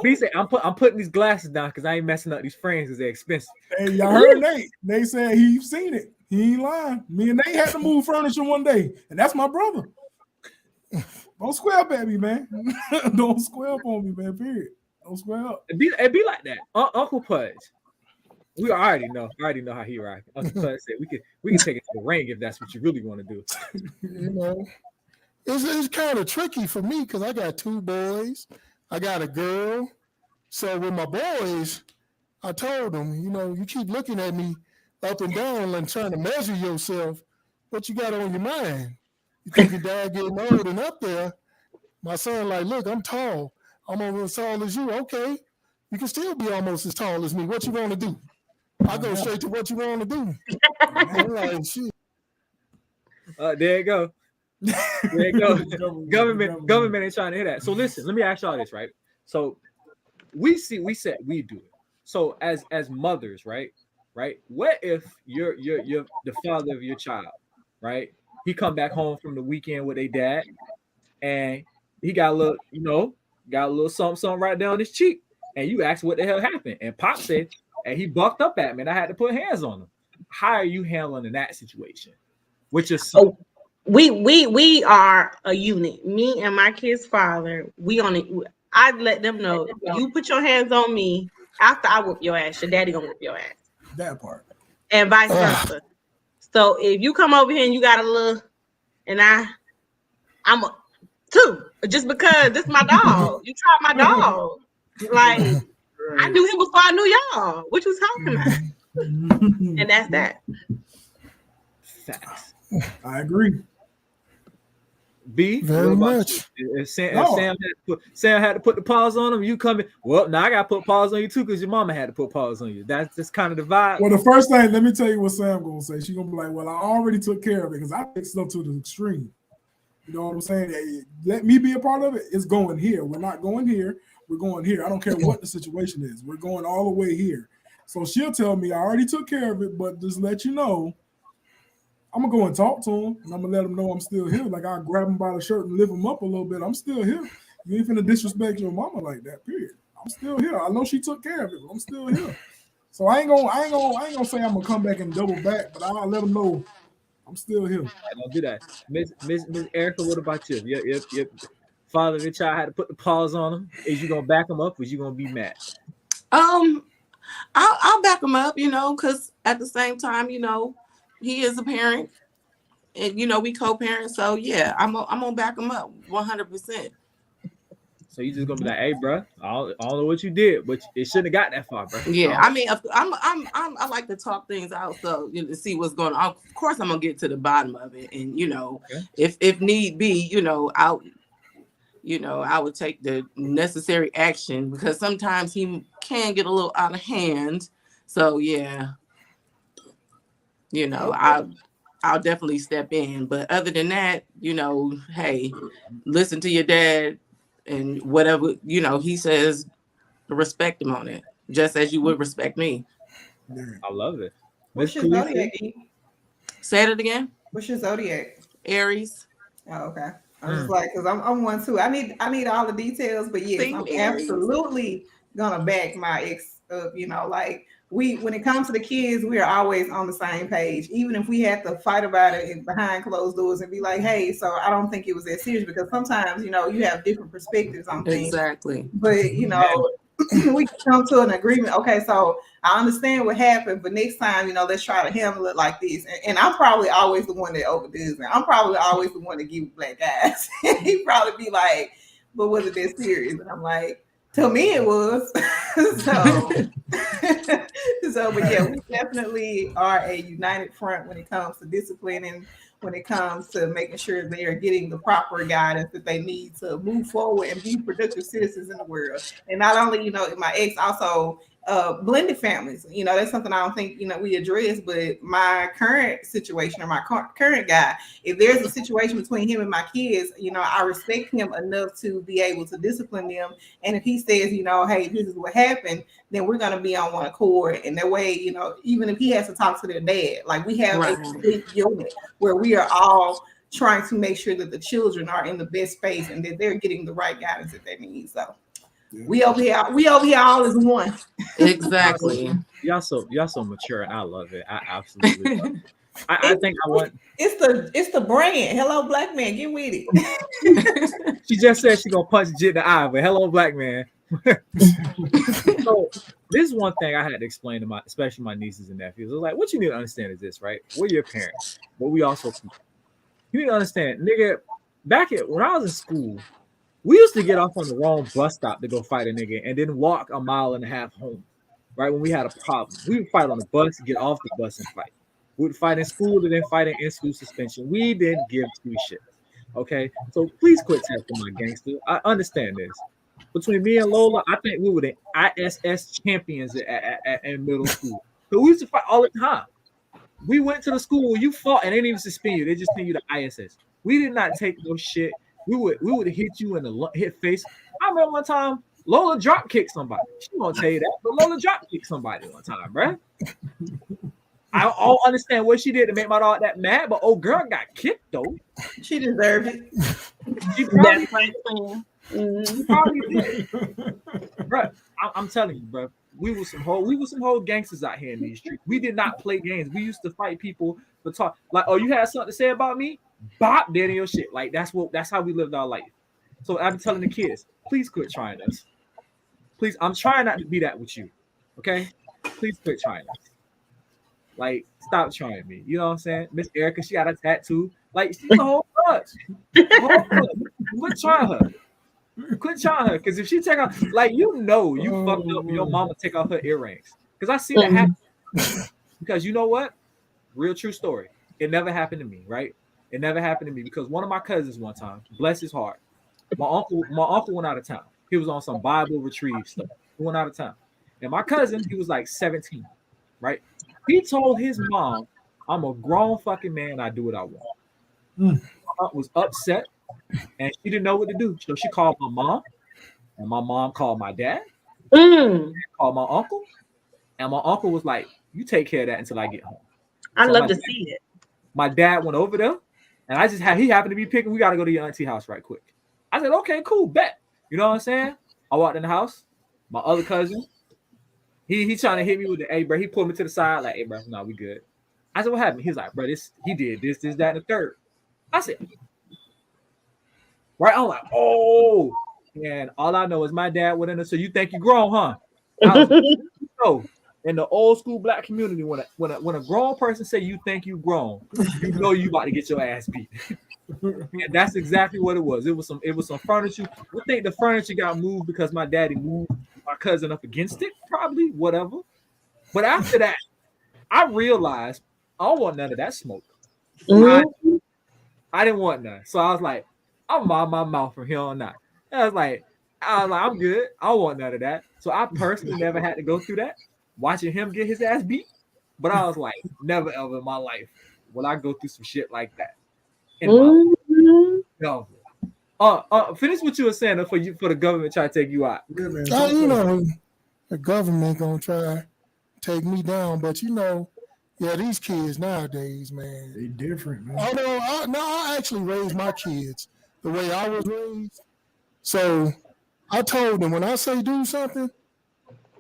B say, I'm putting these glasses down because I ain't messing up these frames because they're expensive. Hey, y'all heard Nate. They said he's seen it. He ain't lying. Me and Nate had to move furniture one day, and that's my brother. Don't square up at me, man. Don't square up on me, man. Period. Don't square up. It be like that. Uncle Pudge. We already know how he rock. Uncle Pudge said we can take it to the ring if that's what you really want to do. You know, it's kind of tricky for me because I got 2 boys. I got a girl. So with my boys, I told them, you keep looking at me up and down and trying to measure yourself. What you got on your mind? You think your dad getting old and up there? My son like, look, I'm tall. I'm almost as tall as you. Okay, you can still be almost as tall as me. What you want to do? I go straight to what you want to do. I'm like, shit. There you go. There you go. Government ain't trying to hear that. So listen, let me ask y'all this, right? So we said we do it. So as mothers, right? What if you're the father of your child, right? He come back home from the weekend with a dad, and he got a little something right down his cheek, and you ask what the hell happened, and Pop said, and he bucked up at me, and I had to put hands on him. How are you handling in that situation? With your son? Oh, we are a unit. Me and my kid's father, I let them know, you put your hands on me after I whoop your ass, your daddy gonna whoop your ass. That part. And vice versa. So if you come over here and you got a little, and I'm a 2, just because this is my dog. You tried my dog. Like, I knew him before I knew y'all. What you talking about? And that's that. Facts. I agree. B, very much. If Sam had to put the paws on him, you coming? Well, now I got to put paws on you too because your mama had to put paws on you. That's just kind of the vibe. Well, the first thing, let me tell you what Sam gonna say. She gonna be like, "Well, I already took care of it because I take stuff to the extreme." You know what I'm saying? Hey, let me be a part of it. It's going here. We're not going here. We're going here. I don't care what the situation is. We're going all the way here. So she'll tell me, "I already took care of it, but just let you know." I'm gonna go and talk to him, and I'm gonna let him know I'm still here. Like I grab him by the shirt and lift him up a little bit. I'm still here. You ain't finna disrespect your mama like that. Period. I'm still here. I know she took care of it, but I'm still here. So I ain't gonna say I'm gonna come back and double back, but I'll let him know I'm still here. Don't do that, Miss Erica. What about you? Your father and child had to put the paws on him. Is you gonna back him up? Or is you gonna be mad? I'll back him up, because at the same time, he is a parent, and we co-parent. So yeah, I'm gonna back him up 100%. So you just gonna be like, "Hey, bro, I don't know what you did, but it shouldn't have got that far, bro." Yeah, I mean, I like to talk things out, so to see what's going on. Of course, I'm gonna get to the bottom of it, and if need be, I would take the necessary action because sometimes he can get a little out of hand. So yeah. I'll definitely step in. But other than that, hey, listen to your dad and whatever, he says, respect him on it, just as you would respect me. I love it. What's Miss your zodiac? Khaleesi? Say it again. What's your zodiac? Aries. Oh, okay. I was like, because I'm one too. I need all the details, but yes, Same I'm Aries. absolutely gonna back my ex up. Like when it comes to the kids, we are always on the same page, even if we had to fight about it behind closed doors and be like, hey, so I don't think it was that serious, because sometimes you have different perspectives on things. Exactly. But we can come to an agreement. Okay, so I understand what happened, but next time, let's try to handle it like this. And I'm probably always the one that overdoes it. I'm probably always the one that gives black eyes. He'd probably be like, but was it that serious? And I'm like, to me it was. But yeah, we definitely are a united front when it comes to disciplining, when it comes to making sure they are getting the proper guidance that they need to move forward and be productive citizens in the world. And not only, my ex also blended families. That's something I don't think, we address, but my current situation, or my current guy, if there's a situation between him and my kids, I respect him enough to be able to discipline them. And if he says, hey, this is what happened, then we're going to be on one accord. And that way, even if he has to talk to their dad, like we have a complete unit where we are all trying to make sure that the children are in the best space and that they're getting the right guidance that they need. So we over here all as one. Exactly. Y'all so mature, and I love it. I absolutely love it. I think I want. It's the brand. Hello, black man, get with it. She just said she gonna punch Jit in the eye, but hello, black man. So this is one thing I had to explain to especially my nieces and nephews. I was like, what you need to understand is this, right? We're your parents, but we also people. You need to understand, nigga. When I was in school, we used to get off on the wrong bus stop to go fight a nigga and then walk a mile and a half home, right? When we had a problem, we would fight on the bus, get off the bus and fight. We would fight in school and then fight in school suspension. We didn't give two shits, okay? So please quit testing my gangster. I understand this. Between me and Lola, I think we were the ISS champions in middle school. So we used to fight all the time. We went to the school where you fought and they didn't even suspend you. They just sent you to ISS. We did not take no shit. We would hit you in the hit face. I remember one time Lola drop kicked somebody. She won't tell you that, but Lola drop kicked somebody one time, bruh. I don't understand what she did to make my dog that mad, but old girl got kicked though. She deserved it. She probably did. Bruh, I'm telling you, bruh. We were some whole gangsters out here in these streets. We did not play games. We used to fight people for talk. Like, oh, you had something to say about me? Bop, dead in your shit. Like that's how we lived our life. So I've been telling the kids, please quit trying us. Please, I'm trying not to be that with you. Okay? Please quit trying us. Like, stop trying me. You know what I'm saying? Miss Erica, she got a tattoo. Like, she's a whole bunch. Quit trying her. Quit trying her. Because if she take off, like, you fucked up when your mama take off her earrings. Because I see that happen. Because you know what? Real true story. It never happened to me, right? It never happened to me because one of my cousins one time, bless his heart, my uncle went out of town. He was on some Bible retrieve stuff. He went out of town. And my cousin, he was like 17, right? He told his mom, I'm a grown fucking man. I do what I want. My aunt was upset and she didn't know what to do. So she called my mom and my mom called my dad, called my uncle. And my uncle was like, you take care of that until I get home. I love to see it. My dad went over there and he happened to be picking, we got to go to your auntie house right quick. I said, okay, cool, bet. You know what I'm saying? I walked in the house. My other cousin, he trying to hit me with the, hey, bro. He pulled me to the side like, hey, bro, no, we good. I said, what happened? He's like, bro, he did this, that, and the third. I said, right? I'm like, oh. And all I know is my dad went in there, so you think you grown, huh? I was like, no. In the old school black community, when a grown person say you think you grown, you know you about to get your ass beat. And that's exactly what it was. It was some furniture. I think the furniture got moved because my daddy moved my cousin up against it, probably, whatever. But after that, I realized I don't want none of that smoke. I didn't want none. So I was like, I'm mind my mouth from here on out. I was like, I'm good. I don't want none of that. So I personally never had to go through that, watching him get his ass beat. But I was like, never ever in my life will I go through some shit like that in my life? Finish what you were saying for the government try to take you out. Yeah, man. You know, the government gonna try to take me down, but you know, yeah, these kids nowadays, man, they different, man. Although I actually raised my kids the way I was raised. So I told them, when I say do something,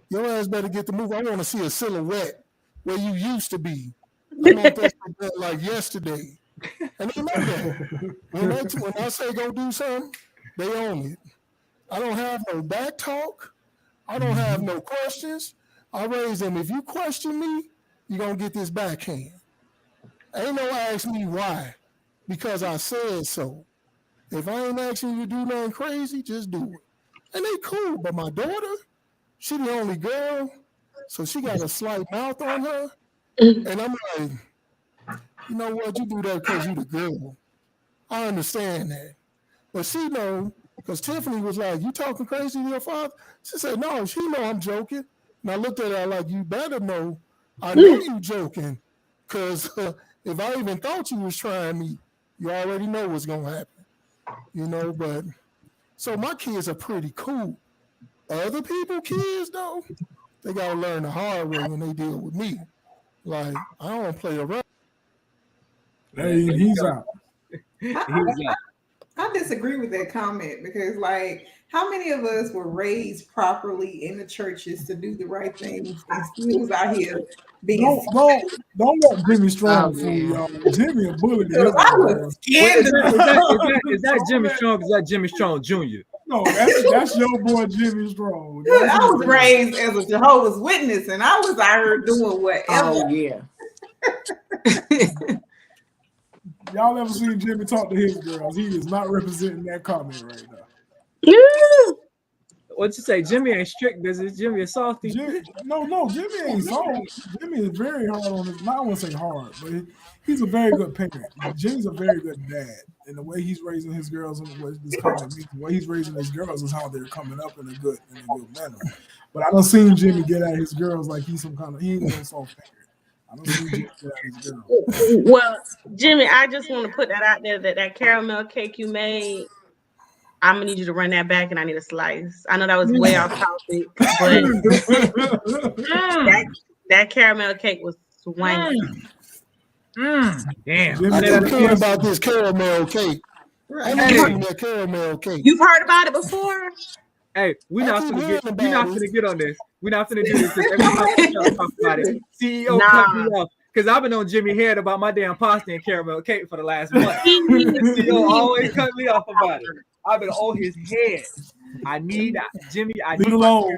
your ass better get the move. I want to see a silhouette where you used to be. I want that like yesterday. And they know that. When I say go do something, they own it. I don't have no back talk. I don't have no questions. I raise them. If you question me, you're going to get this backhand. Ain't no ask me why. Because I said so. If I ain't asking you to do nothing crazy, just do it. And they cool. But my daughter, she the only girl, so she got a slight mouth on her. And I'm like, you know what? You do that because you the girl. I understand that. But she know, because Tiffany was like, you talking crazy to your father? She said, no, she know I'm joking. And I looked at her like, you better know I know you joking. Because if I even thought you was trying me, you already know what's going to happen. You know, but so my kids are pretty cool. Other people kids, though, they got to learn the hard way when they deal with me. Like, I don't play around. Hey, he's out. I disagree with that comment because, like, how many of us were raised properly in the churches to do the right things and still was out here being? Don't let Jimmy Strong fool y'all. Jimmy a bully. I was scared. Is that Jimmy Strong? Is that Jimmy Strong Jr.? No, that's your boy Jimmy Strong. I was raised as a Jehovah's Witness, and I was out here doing whatever. Oh yeah. Y'all ever seen Jimmy talk to his girls? He is not representing that comment right now. What you say? Jimmy ain't strict, is it? Jimmy is softy. No, Jimmy ain't soft. Jimmy is very hard on his. I won't say hard, but he's a very good parent. Jimmy's a very good dad, and the way he's raising his girls and what this comment means, the way he's raising his girls is how they're coming up in a good manner. But I don't see Jimmy get at his girls like he's some kind of he ain't no soft parent. I don't see Jimmy get at his girls. Well, Jimmy, I just want to put that out there that caramel cake you made, I'm gonna need you to run that back, and I need a slice. I know that was way off topic, but that caramel cake was swanky. Damn! I never heard about this caramel cake. I never seen that caramel cake. You've heard about it before? Hey, we're not gonna get on this. We're not gonna do this because every time we talk about it, CEO cut me off. Because I've been on Jimmy head about my damn pasta and caramel cake for the last month. CEO always cut me off about it. I've been on his head. I need Jimmy. I need alone.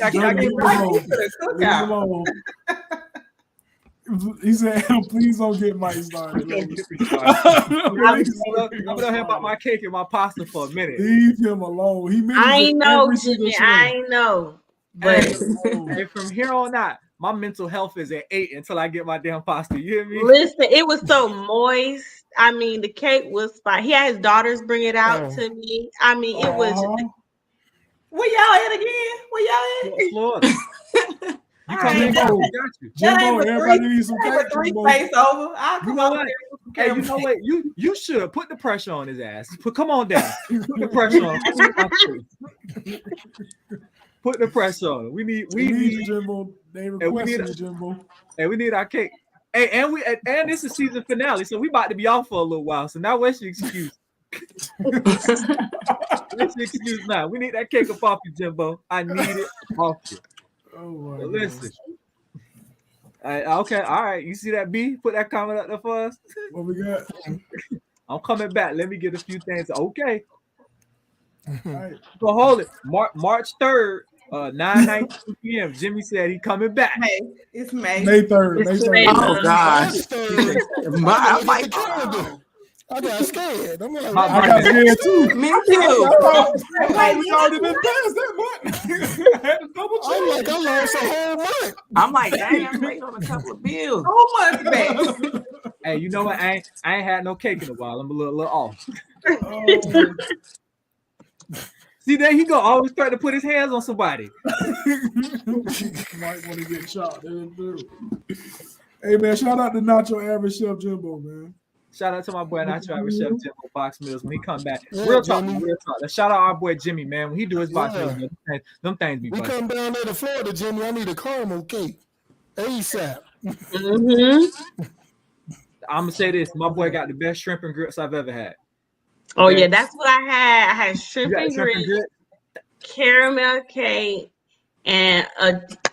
I get alone. He said, "Please don't get Mike started." I'm gonna have about my cake and my pasta for a minute. Leave him alone. I know, Jimmy. I know. But hey, from here on out, my mental health is at 8 until I get my damn pasta. You hear me? Listen, it was so moist. I mean, the cake was fine. He had his daughters bring it out to me. I mean, it was. Where y'all at again? Where y'all at? Florida. You come in, Jimbo, everybody needs some cake. Face over. I'll come over there. Hey, you know what? You should have put the pressure on his ass. Come on down. Put the pressure on. Put the pressure on. We need Jimbo. They requested Jimbo. Hey, we need our cake. Hey, and this is season finale, so we about to be off for a little while. So now what's your excuse? What's your excuse now? We need that cake up off you, Jimbo. I need it off you. Oh my God. Listen. Okay, all right. You see that B? Put that comment up there for us. What we got? I'm coming back. Let me get a few things. Okay. All right. So hold it. March 3rd, 9:19 p.m. Jimmy said he coming back. It's May. May 3rd. May 3rd. Oh gosh. I'm like, I got scared. I got scared too. Me too. We already been past that month. Had to double check. I'm like, I lost a whole month. I'm like, dang, I'm waiting on a couple of bills. Whole month back. Hey, you know what? I ain't had no cake in a while. I'm a little off. See, there he go. Always trying to put his hands on somebody. Might want to get shot. Hey man, shout out to Not Your Average Chef Jimbo, man. Shout out to my boy, not your average chef, Jimbo Box Meals. When he come back, Yeah, real talk, Jimmy. real talk. Let's shout out our boy Jimmy, man. When he do his box Yeah. meals, man, them things be We busted. come down there to Florida, Jimmy. I need a caramel cake. ASAP. Mm-hmm. I'm gonna say this: my boy got the best shrimp and grits I've ever had. Oh Okay? yeah, that's what I had. I had You shrimp got and shrimp and grits, grits? caramel cake, and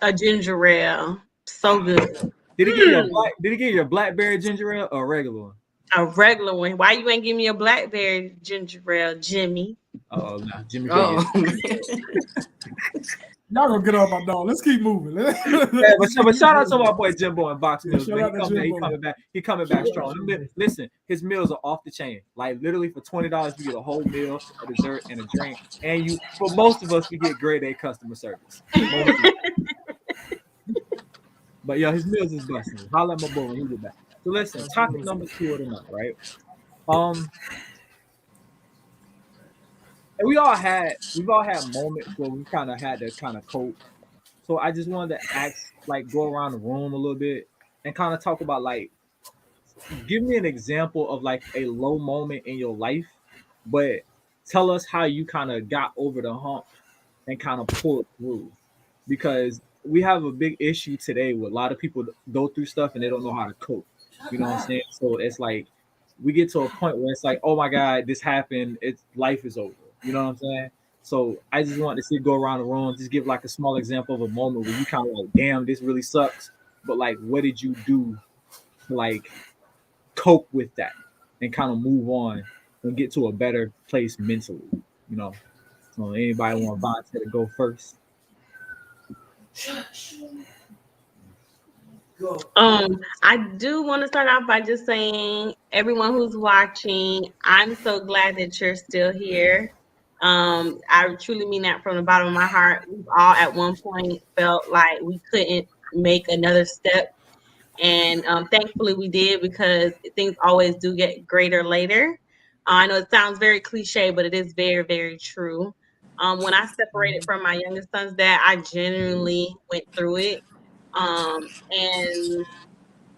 a ginger ale. So good. Did he give you a black? Did he give you a blackberry ginger ale or a regular one? A regular one. Why you ain't give me a blackberry ginger ale, Jimmy? Oh, nah, Jimmy. Oh, Y'all gonna get off my dog. Let's keep moving. Yeah, but shout out to my boy Jimbo and Box Meals. shout Man. out to He Jimbo. coming back. He coming back strong. Listen, his meals are off the chain. Like literally for $20, you get a whole meal, a dessert, and a drink. And you, for most of us, we get grade A customer service. But yeah, his meals is busting. Holla at my boy when he get back. So listen, topic number 2 of the night, right? And we've all had moments where we kind of had to kind of cope. So I just wanted to go around the room a little bit and kind of talk about give me an example of like a low moment in your life, but tell us how you kind of got over the hump and kind of pulled through. Because we have a big issue today with a lot of people go through stuff and they don't know how to cope. You know what I'm saying? So it's like we get to a point where it's like, oh my God, this happened. Life is over. You know what I'm saying? So I just wanted to go around the room, just give like a small example of a moment where you kind of like, damn, this really sucks. But like, what did you do to like cope with that and kind of move on and get to a better place mentally? You know. So anybody want Vontae to go first? I do want to start off by just saying, everyone who's watching, I'm so glad that you're still here. I truly mean that from the bottom of my heart. We've all at one point felt like we couldn't make another step. And thankfully we did, because things always do get greater later. I know it sounds very cliche, but it is very, very true. When I separated from my youngest son's dad, I genuinely went through it. And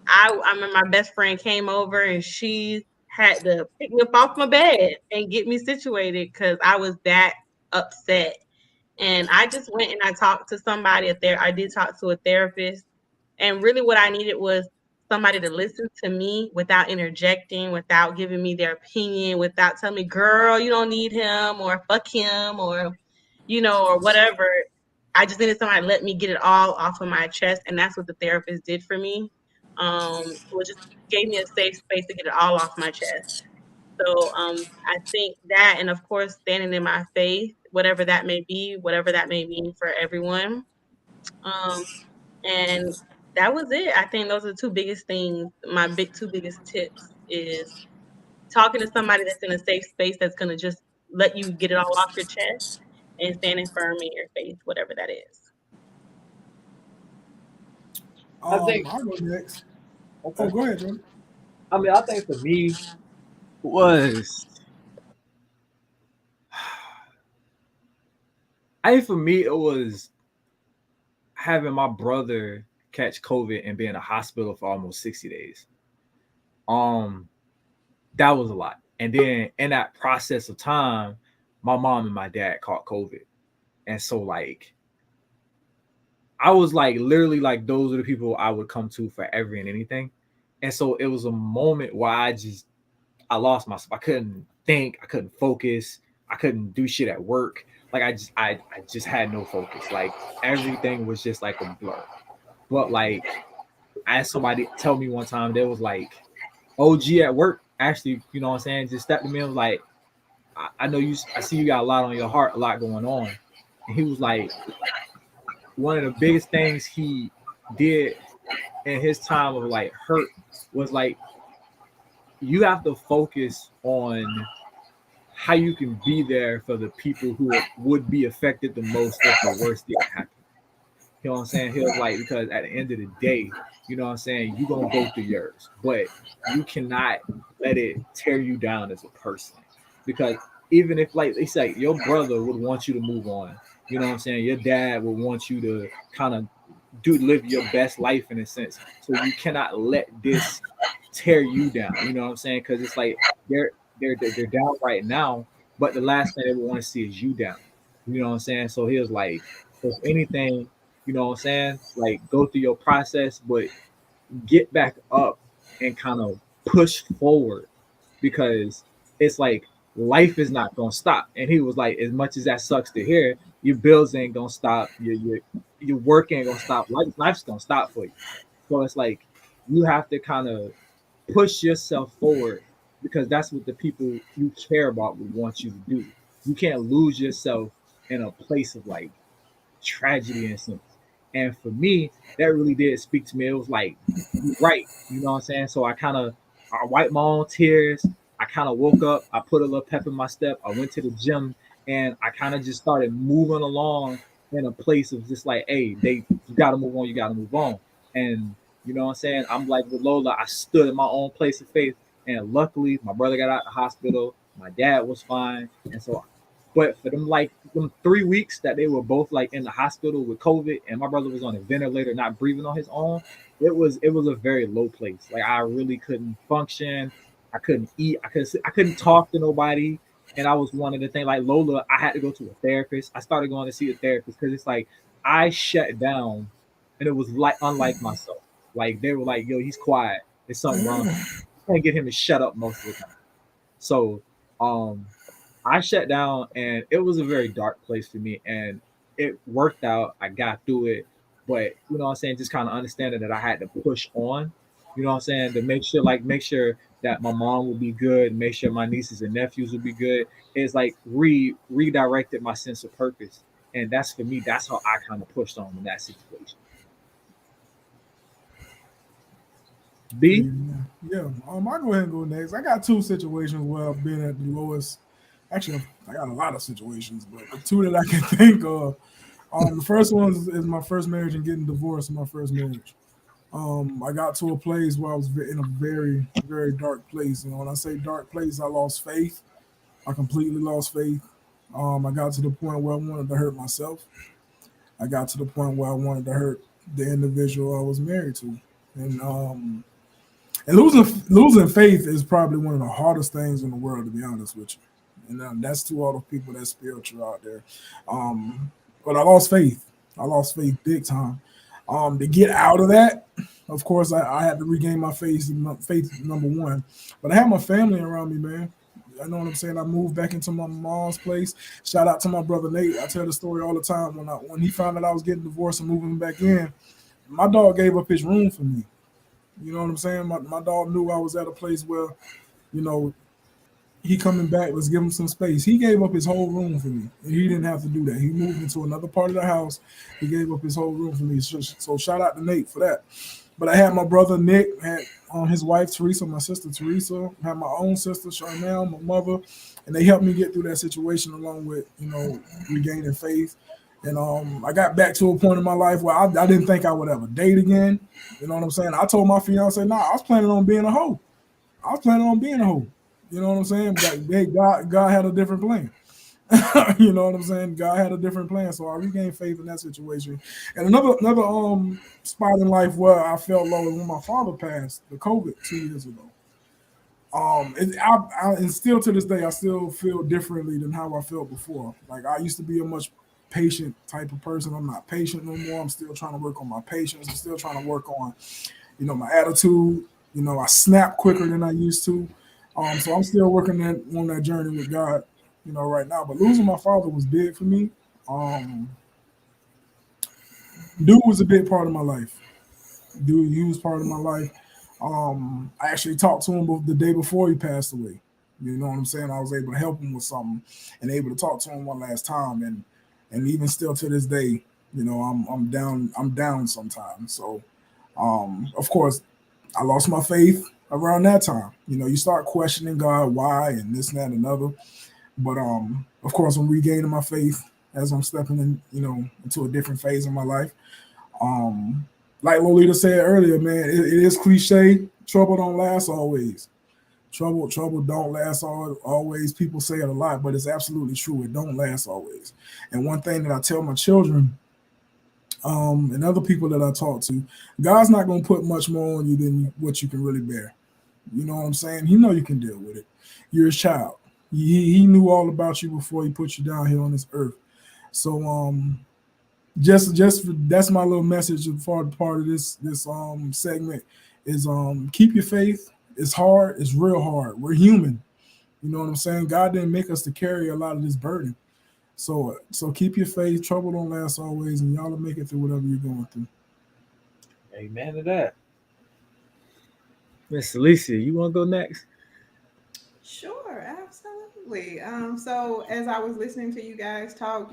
I remember my best friend came over and she had to pick me up off my bed and get me situated because I was that upset. And I just went and I talked to somebody there. I did talk to a therapist. And really what I needed was somebody to listen to me without interjecting, without giving me their opinion, without telling me, girl, you don't need him, or fuck him, or, or whatever. I just needed somebody to let me get it all off of my chest. And that's what the therapist did for me. It just gave me a safe space to get it all off my chest. So I think that, and of course, standing in my faith, whatever that may be, whatever that may mean for everyone. And that was it. I think those are the 2 biggest things. My 2 biggest tips is talking to somebody that's in a safe space that's going to just let you get it all off your chest, and standing firm in your faith, whatever that is. I think I'll go next. okay. Oh, go ahead, Jordan. I mean, I think for me it was having my brother catch COVID and be in a hospital for almost 60 days. That was a lot. And then in that process of time, my mom and my dad caught COVID. And so like I was like literally like those are the people I would come to for every and anything. And so it was a moment where I lost myself. I couldn't think, I couldn't focus, I couldn't do shit at work. Like I just had no focus. Like everything was just like a blur. But like I had somebody tell me one time, there was like OG at work, actually, you know what I'm saying, just stepped to me and was like, I know I see you got a lot on your heart, a lot going on. And he was like, one of the biggest things he did in his time of like hurt was like, you have to focus on how you can be there for the people who would be affected the most if the worst did happen. You know what I'm saying? He was like, because at the end of the day, you know what I'm saying, you're going to go through yours, but you cannot let it tear you down as a person. Because even if, like they say, your brother would want you to move on, you know what I'm saying? Your dad would want you to kind of live your best life in a sense. So you cannot let this tear you down. You know what I'm saying? Because it's like they're down right now, but the last thing they would want to see is you down. You know what I'm saying? So he was like, if anything, you know what I'm saying? Like go through your process, but get back up and kind of push forward because it's like life is not gonna stop. And he was like, as much as that sucks to hear, your bills ain't gonna stop, your work ain't gonna stop, life's gonna stop for you. So it's like you have to kind of push yourself forward because that's what the people you care about would want you to do. You can't lose yourself in a place of like tragedy and sense. And for me, that really did speak to me. It was like, you're right, you know what I'm saying? So I wiped my own tears. I kind of woke up. I put a little pep in my step. I went to the gym, and I kind of just started moving along in a place of just like, hey, you got to move on. You got to move on. And you know what I'm saying? I'm like with Lola. I stood in my own place of faith, and luckily, my brother got out of the hospital. My dad was fine, and so but for them 3 weeks that they were both like in the hospital with COVID, and my brother was on a ventilator, not breathing on his own, it was a very low place. Like I really couldn't function, I couldn't eat, I couldn't talk to nobody, and I was one of the things like Lola. I had to go to a therapist. I started going to see a therapist because it's like I shut down, and it was like unlike myself. Like they were like, "Yo, he's quiet. There's something wrong. I can't get him to shut up most of the time." So, um, I shut down and it was a very dark place for me and it worked out. I got through it. But you know what I'm saying, just kind of understanding that I had to push on, you know what I'm saying, to make sure that my mom would be good, make sure my nieces and nephews would be good. It's like redirected my sense of purpose. And that's for me, that's how I kind of pushed on in that situation. B? Yeah. I go ahead and go next. I got two situations where I've been at the lowest. Actually, I got a lot of situations, but the two that I can think of. The first one is my first marriage and getting divorced in my first marriage. I got to a place where I was in a very, very dark place. And when I say dark place, I lost faith. I completely lost faith. I got to the point where I wanted to hurt myself. I got to the point where I wanted to hurt the individual I was married to. And losing faith is probably one of the hardest things in the world, to be honest with you. And that's to all the people that's spiritual out there. But I lost faith. I lost faith big time. To get out of that, of course, I had to regain my faith number one. But I had my family around me, man. I know what I'm saying. I moved back into my mom's place. Shout out to my brother Nate. I tell the story all the time. When he found out I was getting divorced and moving back in, my dog gave up his room for me. You know what I'm saying? My dog knew I was at a place where, you know, he coming back, let's give him some space. He gave up his whole room for me. And he didn't have to do that. He moved into another part of the house. He gave up his whole room for me. So shout out to Nate for that. But I had my brother Nick, had his wife Teresa, my sister Teresa, had my own sister Charnel, my mother, and they helped me get through that situation along with, you know, regaining faith. And I got back to a point in my life where I didn't think I would ever date again. You know what I'm saying? I told my fiance, nah, I was planning on being a hoe. You know what I'm saying? But hey, God had a different plan. You know what I'm saying? God had a different plan. So I regained faith in that situation. And another spot in life where I felt low is when my father passed, the COVID 2 years ago. And still to this day, I still feel differently than how I felt before. Like I used to be a much patient type of person. I'm not patient no more. I'm still trying to work on my patience. I'm still trying to work on, you know, my attitude. You know, I snap quicker than I used to. So I'm still working on that journey with God, you know, right now. But losing my father was big for me. Dude was a big part of my life. He was part of my life. I actually talked to him the day before he passed away. You know what I'm saying? I was able to help him with something and able to talk to him one last time. And even still to this day, you know, I'm down sometimes. So of course, I lost my faith around that time. You know, you start questioning God, why, and this, and that, and another. But of course, I'm regaining my faith as I'm stepping in, you know, into a different phase of my life. Like Lolita said earlier, man, it is cliche. Trouble don't last always. Trouble don't last always. People say it a lot, but it's absolutely true. It don't last always. And one thing that I tell my children and other people that I talk to, God's not going to put much more on you than what you can really bear. You know what I'm saying? He know you can deal with it. You're his child. He knew all about you before he put you down here on this earth. So just that's my little message for part of this segment is keep your faith. It's hard. It's real hard. We're human. You know what I'm saying? God didn't make us to carry a lot of this burden. So keep your faith. Trouble don't last always, and y'all will make it through whatever you're going through. Amen to that. Miss Alicia, you want to go next? Sure, absolutely. So as I was listening to you guys talk,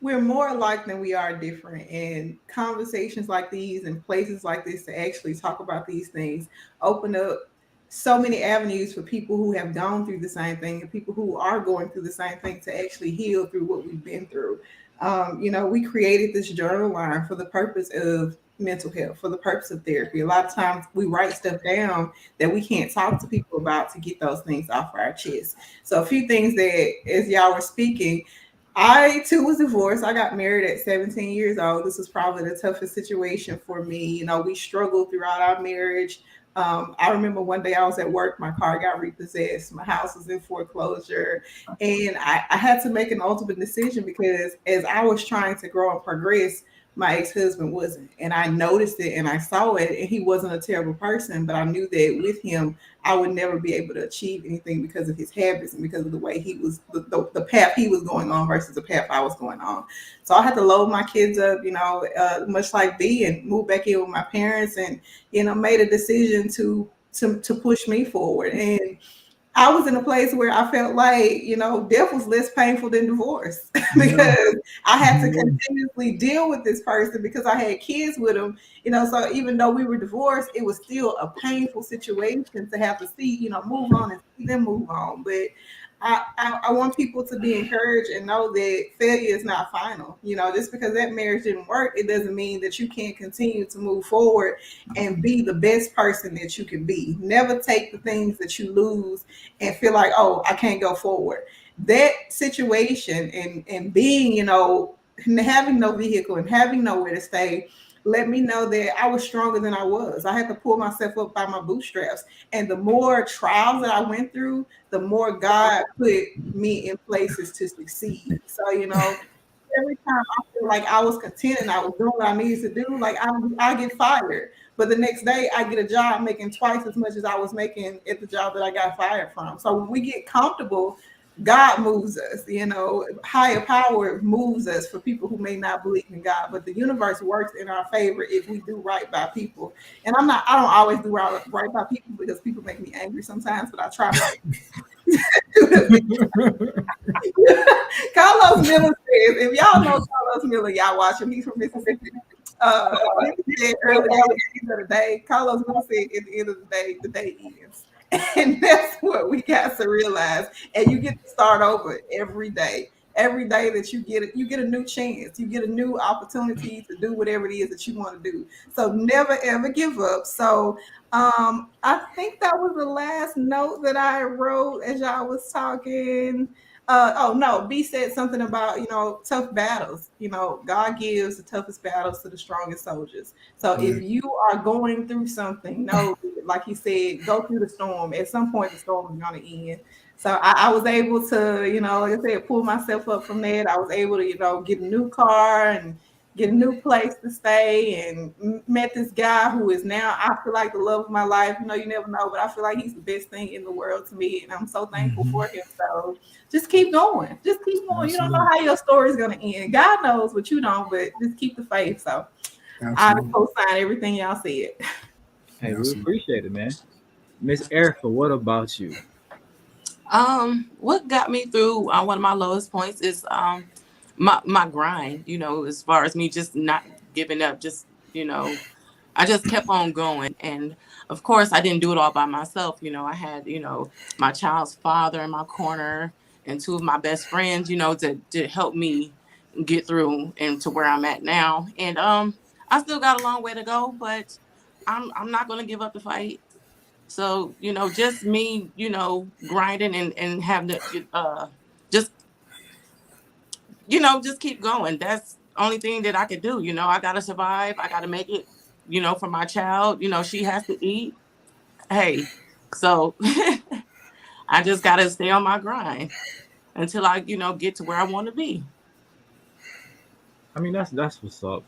we're more alike than we are different, and conversations like these and places like this to actually talk about these things open up so many avenues for people who have gone through the same thing and people who are going through the same thing to actually heal through what we've been through. We created this journal line for the purpose of mental health, for the purpose of therapy. A lot of times we write stuff down that we can't talk to people about to get those things off our chest. So a few things that, as y'all were speaking, I too was divorced. I got married at 17 years old. This was probably the toughest situation for me. We struggled throughout our marriage. I remember one day I was at work, my car got repossessed, my house was in foreclosure, and I had to make an ultimate decision because as I was trying to grow and progress, my ex-husband wasn't. And I noticed it and I saw it, and he wasn't a terrible person, but I knew that with him, I would never be able to achieve anything because of his habits and because of the way he was, the path he was going on versus the path I was going on. So I had to load my kids up, much like B, and move back in with my parents, and made a decision to push me forward. And I was in a place where I felt like, death was less painful than divorce because I had to continuously deal with this person because I had kids with him, so even though we were divorced, it was still a painful situation to have to see, move on and see them move on. But I want people to be encouraged and know that failure is not final. Just because that marriage didn't work, it doesn't mean that you can't continue to move forward and be the best person that you can be. Never take the things that you lose and feel like, oh, I can't go forward. That situation and being, having no vehicle and having nowhere to stay, let me know that I was stronger than I was. I had to pull myself up by my bootstraps. And the more trials that I went through, the more God put me in places to succeed. So, every time I feel like I was content and I was doing what I needed to do, like I get fired. But the next day I get a job making twice as much as I was making at the job that I got fired from. So when we get comfortable, God moves us, higher power moves us for people who may not believe in God, but the universe works in our favor if we do right by people. And I don't always do right by people because people make me angry sometimes, but I try my Carlos Miller says, if y'all know Carlos Miller, y'all watch him. He's from Mississippi. He said earlier at the end of the day, Carlos Miller said at the end of the day ends. And that's what we got to realize. And you get to start over every day. Every day that you get a new chance. You get a new opportunity to do whatever it is that you want to do. So never ever give up. So I think that was the last note that I wrote as y'all was talking. B said something about, tough battles. God gives the toughest battles to the strongest soldiers. So if you are going through something, like he said, go through the storm. At some point, the storm is going to end. So I was able to, like I said, pull myself up from that. I was able to, get a new car and get a new place to stay, and met this guy who is now, I feel like, the love of my life. You never know, but I feel like he's the best thing in the world to me, and I'm so thankful for him. So just keep going. Just keep going. Absolutely. You don't know how your story is going to end. God knows, but you don't, but just keep the faith. So I co-sign everything y'all said. Hey, we appreciate it, man. Miss Erica, what about you? What got me through one of my lowest points is my grind, as far as me just not giving up, just, I just kept on going. And of course I didn't do it all by myself. I had, my child's father in my corner and two of my best friends, to help me get through and to where I'm at now. And I still got a long way to go, but I'm not going to give up the fight. So, just me, grinding and having to just, just keep going. That's only thing that I could do. You know, I gotta survive. I gotta make it. You know, for my child. You know, she has to eat. Hey, so I just gotta stay on my grind until I, you know, get to where I want to be. I mean, that's what's up.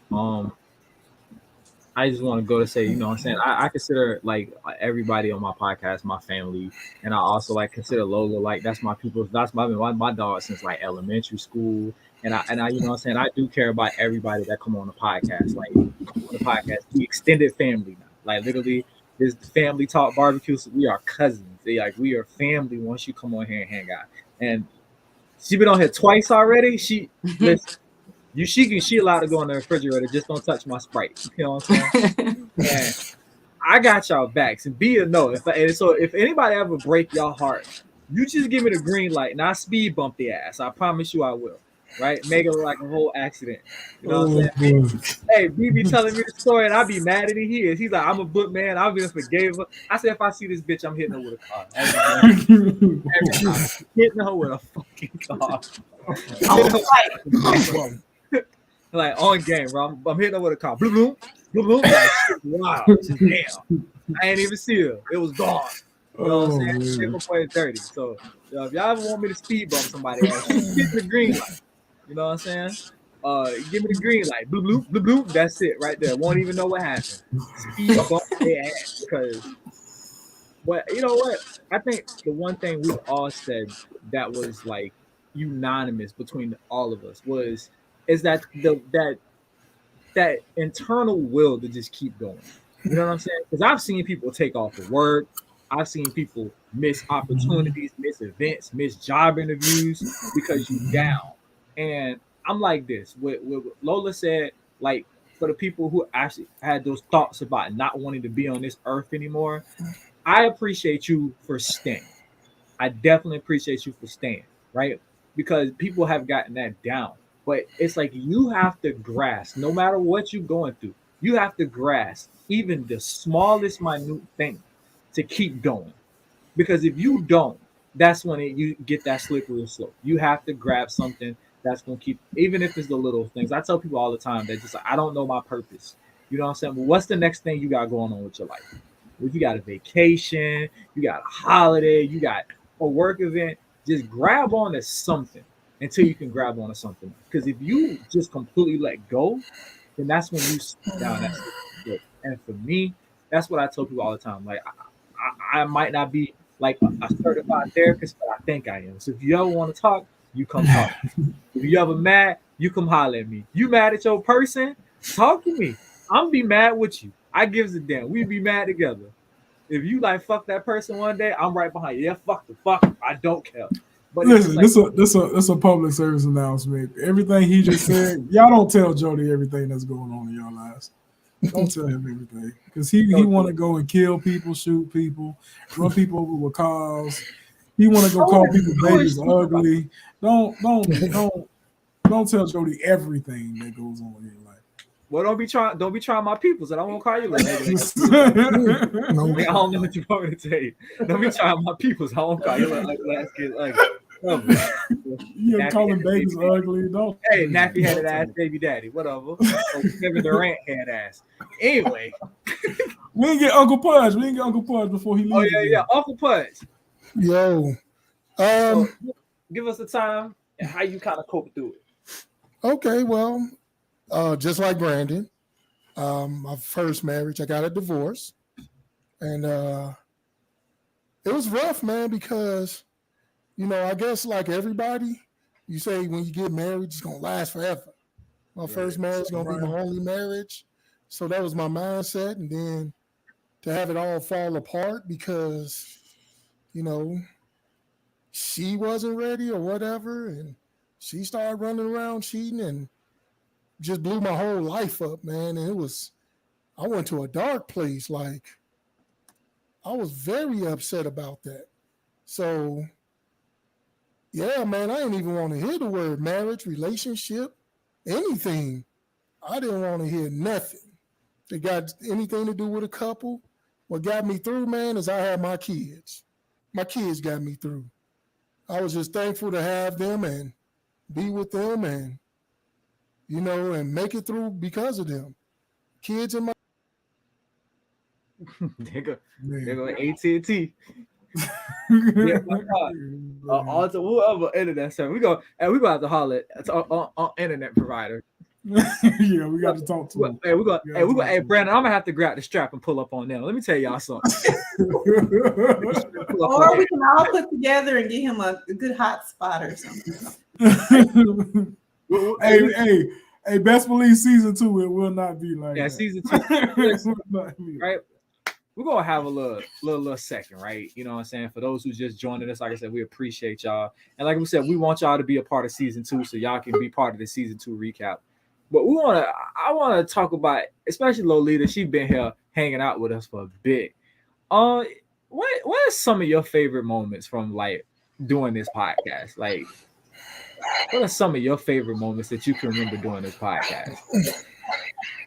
I just want to go to say, you know what I'm saying? I consider like everybody on my podcast my family. And I also like consider Lola like that's my people. That's my dog since like elementary school. And I you know what I'm saying? I do care about everybody that come on the podcast. Like come on the podcast, we extended family now. Like literally this family talk barbecue. So we are cousins. We are family once you come on here and hang out. And she been on here twice already. She listen. She allowed to go in the refrigerator. Just don't touch my Sprite. You know what I'm saying? And I got y'all backs. And be a no. If anybody ever break your heart, you just give me the green light, and I speed bump the ass. I promise you, I will. Right? Make it look like a whole accident. You know what I'm saying? Hey, B be telling me the story, and I be mad at he is. He's like, I'm a book man. I'll be forgave her. I said, if I see this bitch, I'm hitting her with a car. Every time. Hitting her with a fucking car. Like on game, bro. I'm hitting her with a car. Bloop, bloop, bloop, bloop. Like, wow, just damn. I ain't even see her. It was gone. You know what I'm saying? Paper play dirty. So if y'all ever want me to speed bump somebody else, give me the green light. You know what I'm saying? Give me the green light. Bloop, bloop, bloop, bloop. That's it right there. Won't even know what happened. Speed bump their ass because. But you know what? I think the one thing we all said that was like unanimous between all of us is that that internal will to just keep going. You know what I'm saying? Because I've seen people take off of work. I've seen people miss opportunities, miss events, miss job interviews because you down. And I'm like this. What Lola said, like for the people who actually had those thoughts about not wanting to be on this earth anymore, I appreciate you for staying. I definitely appreciate you for staying, right? Because people have gotten that down. But it's like you have to grasp, no matter what you're going through, you have to grasp even the smallest minute thing to keep going. Because if you don't, that's when you get that slippery slope. You have to grab something that's going to keep, even if it's the little things. I tell people all the time that just like, I don't know my purpose. You know what I'm saying? Well, what's the next thing you got going on with your life? Well, you got a vacation, you got a holiday, you got a work event. Just grab on to something until you can grab on to something. Because if you just completely let go, then that's when you sit down. That's it. And for me, that's what I tell people all the time. Like I might not be like a certified therapist, but I think I am. So if you ever want to talk, you come talk. If you ever mad, you come holler at me. You mad at your person? Talk to me. I'm be mad with you. I gives a damn. We be mad together. If you like fuck that person one day, I'm right behind you. Yeah, fuck the fuck. I don't care. But listen, like, this a public service announcement. Everything he just said, y'all don't tell Jody everything that's going on in your lives. Don't tell him everything because he want to go and kill people, shoot people, run people over with cars. He want to go call people babies ugly. Don't tell Jody everything that goes on in your life. Well, don't be trying my peoples, and I won't call you like that. I don't know what you want me to tell you. Don't be trying my peoples. I won't call you like last kid ugly. You calling babies ugly? Don't. Hey, nappy headed ass baby daddy, whatever. Kevin Durant head ass. Anyway, we didn't get Uncle Pudge. We didn't get Uncle Pudge before he leaves. Oh yeah, Uncle Pudge. Yo, so give us a time and how you kind of cope through it. Okay, well, just like Brandon, my first marriage, I got a divorce, and it was rough, man, because. You know, I guess like everybody, you say when you get married, it's going to last forever. My first marriage is going to be my only marriage. So that was my mindset. And then to have it all fall apart because, you know, she wasn't ready or whatever. And she started running around cheating and just blew my whole life up, man. And I went to a dark place. Like, I was very upset about that. So... yeah, man, I didn't even want to hear the word marriage, relationship, anything. I didn't want to hear nothing that got anything to do with a couple. What got me through, man, is I had my kids. My kids got me through. I was just thankful to have them and be with them and, and make it through because of them. Kids in my They go AT&T. Yeah, also whoever internet service. We go have to holler on internet provider. Yeah, we got to talk to him. Hey, Brandon, I'm gonna have to grab the strap and pull up on them. Let me tell y'all something. Or we can all put together and get him a good hot spot or something. Hey, best believe season 2 it will not be like that. Season 2. Right? We're gonna have a little second, right? You know what I'm saying? For those who just joined us, like I said, we appreciate y'all. And like we said, we want y'all to be a part of season 2 so y'all can be part of the season 2 recap. But I wanna talk about, especially Lolita. She's been here hanging out with us for a bit. What are some of your favorite moments from like doing this podcast? Like, what are some of your favorite moments that you can remember doing this podcast?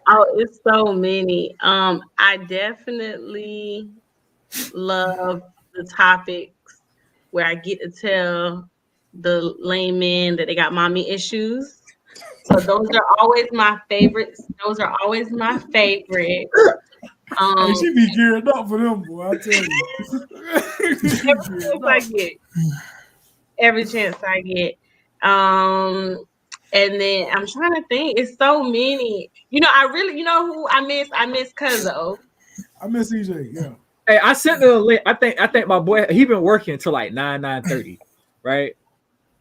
Oh, it's so many. I definitely love the topics where I get to tell the laymen that they got mommy issues. So those are always my favorites. Hey, she be geared up for them, boy. I tell you. Every chance I get. And then I'm trying to think. It's so many. I really, who I miss? I miss Cuzzo. I miss EJ. Yeah. Hey, I sent the link. I think my boy, he been working until like 9:30, right?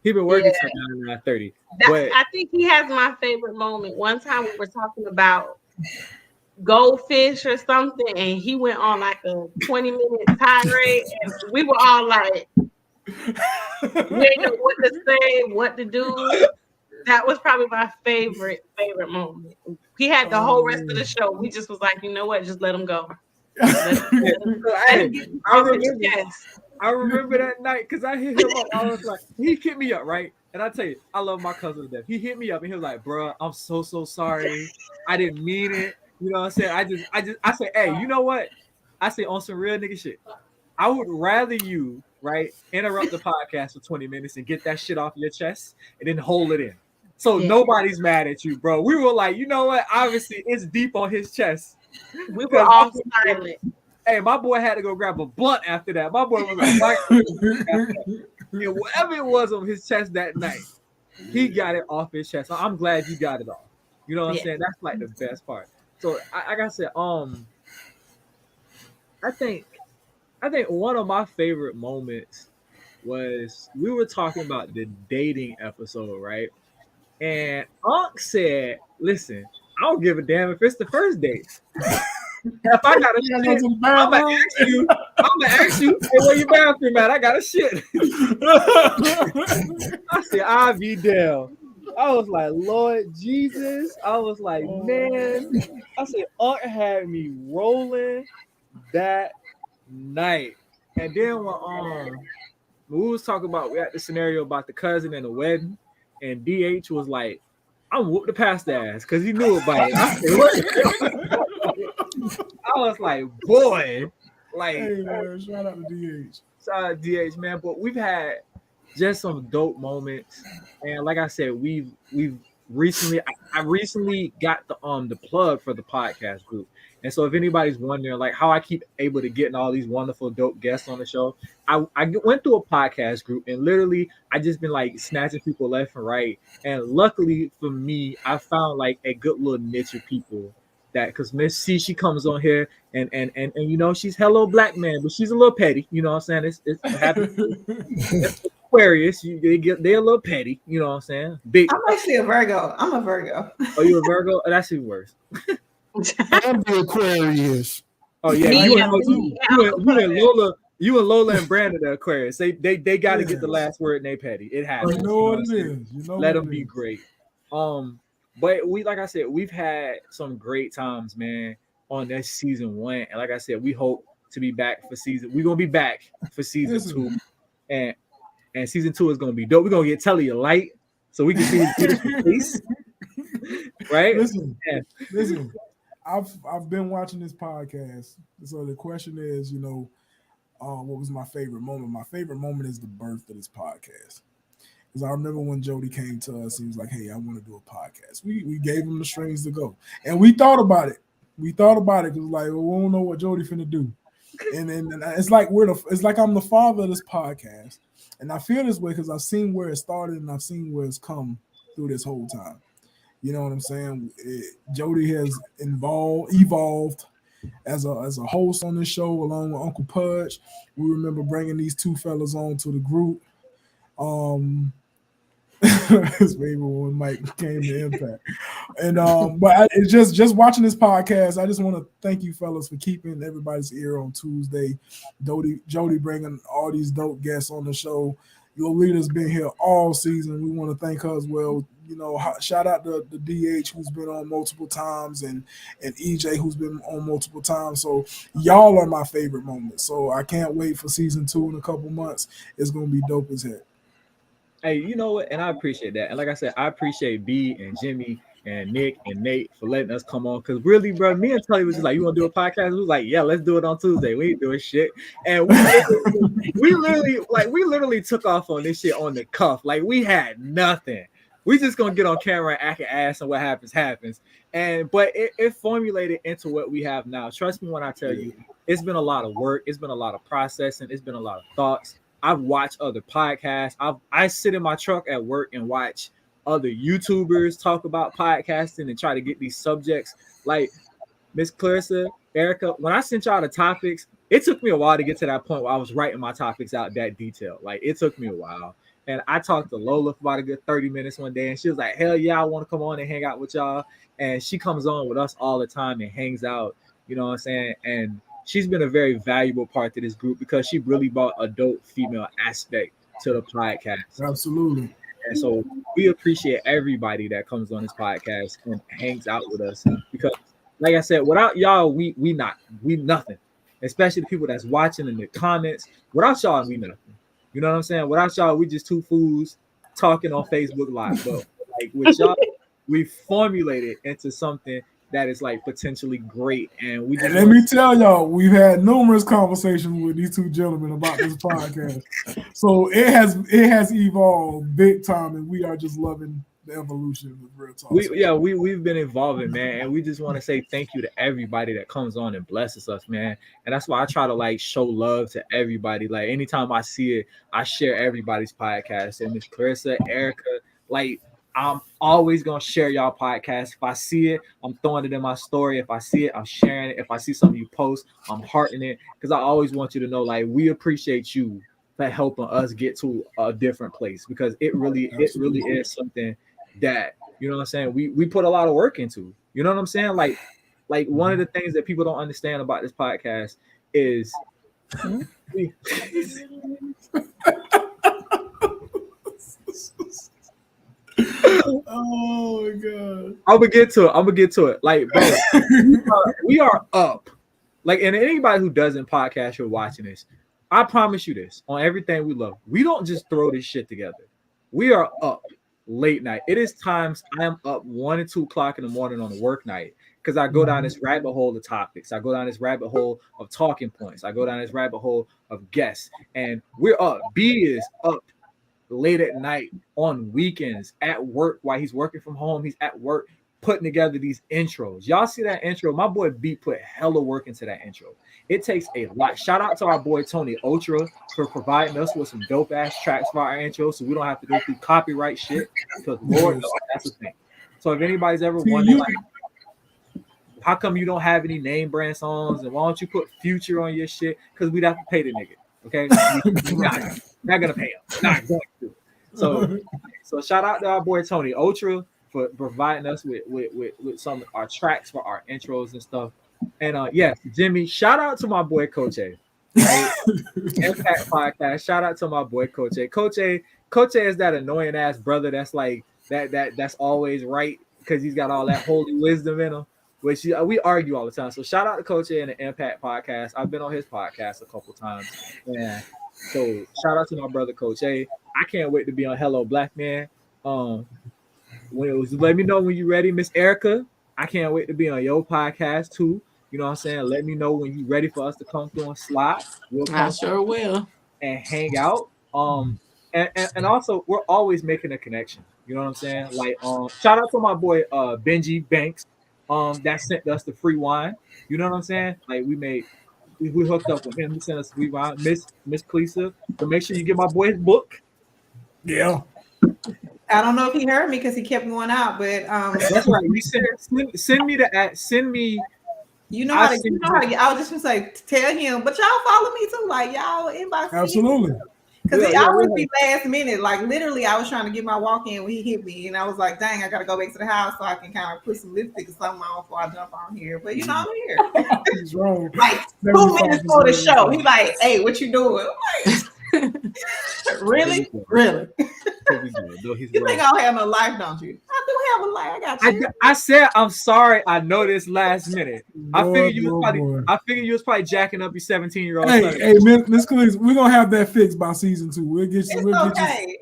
He been working till 9:30. But I think he has my favorite moment. One time we were talking about goldfish or something, and he went on like a 20-minute tirade, and we were all like, we didn't know what to say, what to do. That was probably my favorite moment. He had the whole rest of the show. We just was like, you know what? Just let him go. I remember that night because I hit him up. I was like, he hit me up, right? And I tell you, I love my cousin to death. He hit me up and he was like, bro, I'm so sorry. I didn't mean it. You know what I'm saying? I said, hey, you know what? I say on some real nigga shit. I would rather you, right, interrupt the podcast for 20 minutes and get that shit off your chest and then hold it in. So nobody's mad at you, bro. We were like, you know what? Obviously, it's deep on his chest. We were all silent. Hey, my boy had to go grab a blunt after that. My boy was like, and whatever it was on his chest that night, he got it off his chest. So I'm glad you got it off. You know what I'm saying? That's like the best part. So like I said, I think one of my favorite moments was we were talking about the dating episode, right? And Unc said, listen, I don't give a damn if it's the first date. If I got a shit, I'm gonna ask you, hey, where your bathroom at? I got a shit. I said, I'll be down. I was like, Lord Jesus. I was like, man. I said, Unc had me rolling that night. And then when we was talking about, we had the scenario about the cousin and the wedding, and DH was like, I'm whoop the past ass because he knew about it. I was like, boy, like, hey, man, shout out to DH. Shout out to DH, man. But we've had just some dope moments, and like I said, we've recently, I recently got the plug for the podcast group. And so if anybody's wondering like how I keep able to get all these wonderful dope guests on the show, I went through a podcast group and literally I just been like snatching people left and right. And luckily for me, I found like a good little niche of people that, because Miss C, she comes on here and you know, she's hello black man, but she's a little petty. You know what I'm saying? It's Aquarius, they're a little petty. You know what I'm saying? Big. I'm actually a Virgo. I'm a Virgo. Oh, you're a Virgo? Oh, that's even worse. I'm the Aquarius. Oh yeah, you and Lola and Brandon the Aquarius. They got to get the last word in they petty. It happens. You know what it is. You know, let them be great. But we, like I said, we've had some great times, man, on this season 1. And like I said, we hope to be back for season. We're gonna be back for season 2, and season 2 is gonna be dope. We're gonna get Telly a light so we can see his beautiful face. Right? Listen. I've been watching this podcast, so the question is, you know, what was my favorite moment? My favorite moment is the birth of this podcast. Because I remember when Jody came to us, he was like, "Hey, I want to do a podcast." We gave him the strings to go, and we thought about it. We thought about it because like, well, we don't know what Jody finna do, and it's like it's like I'm the father of this podcast, and I feel this way because I've seen where it started and I've seen where it's come through this whole time. You know what I'm saying? Jody has evolved as a host on this show along with Uncle Pudge. We remember bringing these two fellas on to the group. His favorite one, Mike, came to Impact, and it's just watching this podcast. I just want to thank you fellas for keeping everybody's ear on Tuesday. Jody bringing all these dope guests on the show. Lolita's been here all season. We want to thank her as well. You know, shout out to the DH who's been on multiple times and EJ who's been on multiple times. So y'all are my favorite moments. So I can't wait for season 2 in a couple months. It's gonna be dope as heck. Hey, you know what? And I appreciate that. And like I said, I appreciate B and Jimmy and Nick and Nate for letting us come on. Because really, bro, me and Tully was just like, you want to do a podcast? We was like, yeah, let's do it on Tuesday. We ain't doing shit. And we literally took off on this shit on the cuff. Like, we had nothing. We just gonna get on camera and act an ass, and what happens. But it formulated into what we have now. Trust me when I tell you, it's been a lot of work. It's been a lot of processing. It's been a lot of thoughts. I've watched other podcasts. I sit in my truck at work and watch other YouTubers talk about podcasting and try to get these subjects. Like Miss Clarissa, Erica, when I sent y'all the topics, it took me a while to get to that point where I was writing my topics out that detailed. Like, it took me a while. And I talked to Lola for about a good 30 minutes one day, and she was like, hell yeah, I want to come on and hang out with y'all. And she comes on with us all the time and hangs out, you know what I'm saying? And she's been a very valuable part to this group because she really brought a dope female aspect to the podcast. Absolutely. And so we appreciate everybody that comes on this podcast and hangs out with us because, like I said, without y'all, we nothing. Especially the people that's watching in the comments. Without y'all, we nothing. You know what I'm saying? Without y'all, we just two fools talking on Facebook Live. But like with y'all, we formulated into something that is like potentially great. And let me tell y'all, we've had numerous conversations with these two gentlemen about this podcast. So it has evolved big time, and we are just loving the evolution of Real Talk. We've been evolving, man, and we just want to say thank you to everybody that comes on and blesses us, man. And that's why I try to like show love to everybody. Like anytime I see it, I share everybody's podcast. So Miss Clarissa, Erica, like I'm always gonna share y'all podcast. If I see it, I'm throwing it in my story. If I see it, I'm sharing it. If I see something you post, I'm hearting it because I always want you to know, like, we appreciate you for helping us get to a different place because it really is something that, you know what I'm saying, we put a lot of work into. You know what I'm saying? Like one of the things that people don't understand about this podcast is oh my god. I'm gonna get to it. Like, bro, we are up. Like, and anybody who doesn't podcast or watching this, I promise you this on everything we love. We don't just throw this shit together. We are up late night. It is times I am up 1 and 2 o'clock in the morning on a work night because I go down this rabbit hole of topics. I go down this rabbit hole of talking points. I go down this rabbit hole of guests, and we're up. B is up late at night on weekends at work while he's working from home. He's at work putting together these intros. Y'all see that intro? My boy B put hella work into that intro. It takes a lot. Shout out to our boy Tony Ultra for providing us with some dope ass tracks for our intro so we don't have to go through copyright shit because Lord knows that's the thing. So if anybody's ever wondering like, how come you don't have any name brand songs and why don't you put Future on your shit? Because we'd have to pay the nigga. Okay, not gonna pay him. Not going to. So shout out to our boy Tony Ultra for providing us with some of our tracks for our intros and stuff. And yes, Jimmy, shout out to my boy Coach A. Right? Impact Podcast. Shout out to my boy Coach A. Coach A is that annoying ass brother that's like that's always right because he's got all that holy wisdom in him. Which we argue all the time. So shout out to Coach A and the Impact Podcast. I've been on his podcast a couple times. Yeah. So shout out to my brother Coach A. I can't wait to be on Hello Black Man. Let me know when you're ready, Miss Erica. I can't wait to be on your podcast too. You know what I'm saying? Let me know when you're ready for us to come through and slide. I sure will. And hang out. And and also we're always making a connection. You know what I'm saying? Like shout out to my boy Benji Banks, that sent us the free wine. You know what I'm saying? Like we hooked up with him. He sent us free wine. Miss Cleesa. So make sure you get my boy his book. Yeah. I don't know if he heard me because he kept going out, but that's right. You send me the ad, send me. You know how to get. I was just gonna say, tell him, but y'all follow me too, like y'all inbox. Absolutely. Because it always be last minute. Like literally, I was trying to get my walk in when he hit me, and I was like, "Dang, I gotta go back to the house so I can kind of put some lipstick or something on before I jump on here." But you know, I'm here. He's wrong. Like 2 minutes before the show, he like, "Hey, what you doing?" I'm like, really? You think I don't have no life, don't you? I do have a life. I got you. I said I'm sorry. I know this last minute. I figured you was probably jacking up your 17-year-old. Hey, Miss Cleese, we're gonna have that fixed by season 2. We'll get you.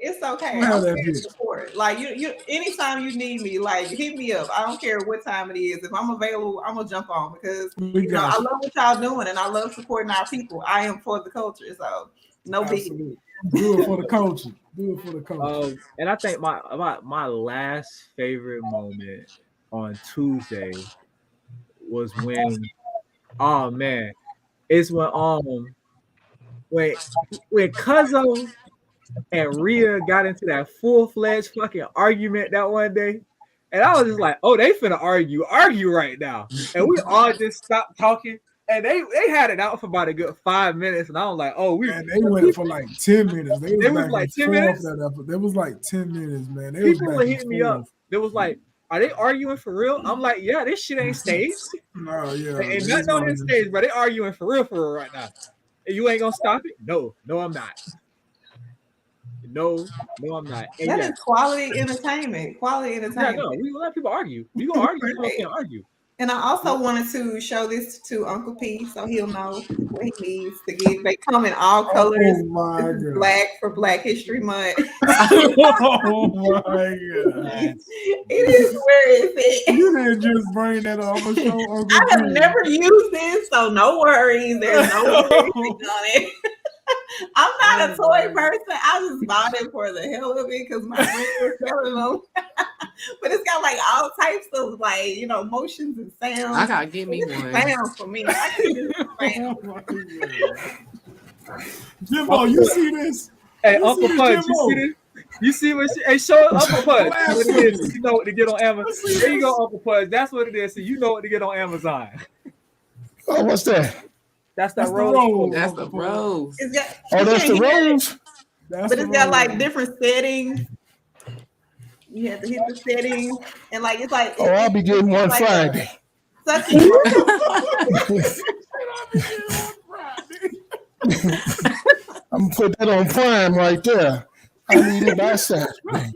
It's okay. I'm here to support. Like you, anytime you need me, like hit me up. I don't care what time it is. If I'm available, I'm gonna jump on because I love what y'all doing and I love supporting our people. I am for the culture, so no biggie. Do it for the culture. Do it for the culture. And I think my last favorite moment on Tuesday was when, oh man, it's when Cuzzo and Rhea got into that full-fledged fucking argument that one day. And I was just like, oh, they finna argue right now. And we all just stopped talking. And they had it out for about a good 5 minutes, and I was like, "Oh, they went for like 10 minutes. They was like 10 minutes. There was like 10 minutes, man. People were hitting me up. They was like, "Are they arguing for real?" I'm like, "Yeah, this shit ain't staged. No, yeah, ain't nothing on this stage, but they arguing for real right now. And you ain't gonna stop it? No, I'm not. No, I'm not. And that is quality entertainment. Quality entertainment. Yeah, no, we let people argue. We gonna argue. People can't argue." And I also wanted to show this to Uncle P so he'll know what he needs to get. They come in all colors. Oh my God. Black for Black History Month. Oh my God. It is where it's at. You didn't just bring that up. I'm gonna show Uncle I have never used this, so no worries. There's no worries on it. I'm not a toy person. I just bought it for the hell of it because my friend was selling them. But it's got like all types of like, motions and sounds. I gotta give me one. Sounds for me. I can do Jimbo, you see this? Hey, Uncle Pudge, you see this? You see what hey, show Uncle Pudge what it is. You know what to get on Amazon. There you go, Uncle Pudge. That's what it is. So you know what to get on Amazon. Oh, what's that? That's the rose. That's the rose. That's the rose. But it's got like different settings. You have to hit the settings, and like it's like. Oh, I'll be getting one like Friday. I'm gonna put that on Prime right there. I need it by Saturday.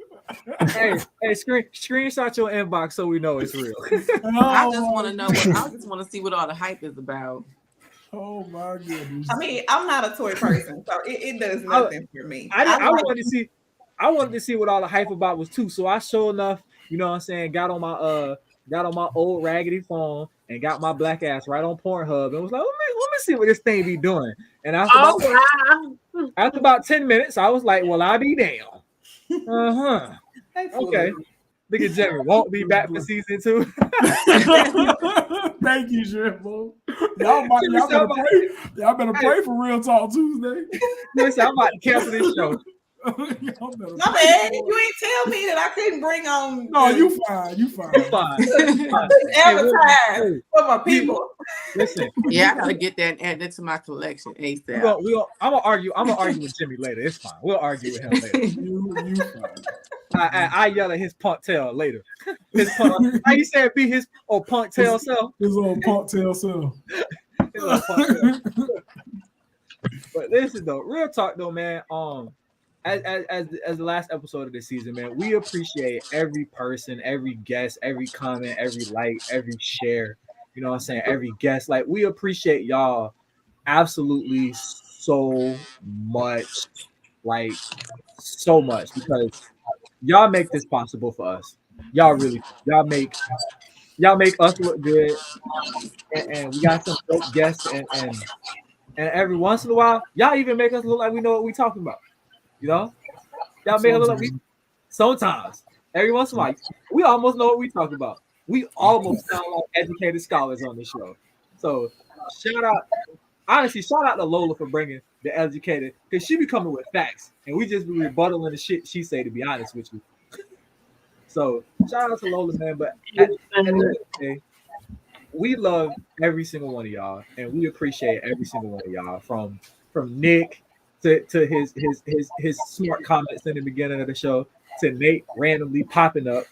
Hey, screenshot your inbox so we know it's real. I just want to know. I just want to see what all the hype is about. Oh my goodness! I mean, I'm not a toy person, so it does nothing for me. I wanted to see what all the hype about was too. So I sure enough, you know what I'm saying, got on my old raggedy phone and got my black ass right on Pornhub and was like, let me see what this thing be doing. And after about 10 minutes, I was like, well, I'll be down. Okay. Look at Jerry. Won't be back for season 2. Thank you, Jimbo. Y'all better pray for Real Talk Tuesday. Listen, I'm about to cancel this show. My bad. You ain't tell me that I couldn't bring on. No, you fine. Advertise for my people. Listen. Yeah, I gotta get that and add that to my collection ASAP. I'm gonna argue with Jimmy later. It's fine. We'll argue with him later. You fine. I yell at his punk tail later. His punk, how you say be his punk tail self? His old punk tail self. But listen though, real talk though, man. As the last episode of this season, man, we appreciate every person, every guest, every comment, every like, every share. You know what I'm saying? Every guest, like we appreciate y'all absolutely so much, like so much, because y'all make this possible for us. Y'all make us look good, and we got some dope guests, and every once in a while, y'all even make us look like we know what we talking about. You know, Y'all make it look like sometimes. Every once in a while, we almost know what we talk about. We almost sound like educated scholars on the show. So shout out to Lola for bringing the educated, because she be coming with facts, and we just be rebuttaling the shit she say, to be honest with you. So shout out to Lola, man. But at the end of the day, we love every single one of y'all, and we appreciate every single one of y'all, from Nick to his smart comments in the beginning of the show, to Nate randomly popping up,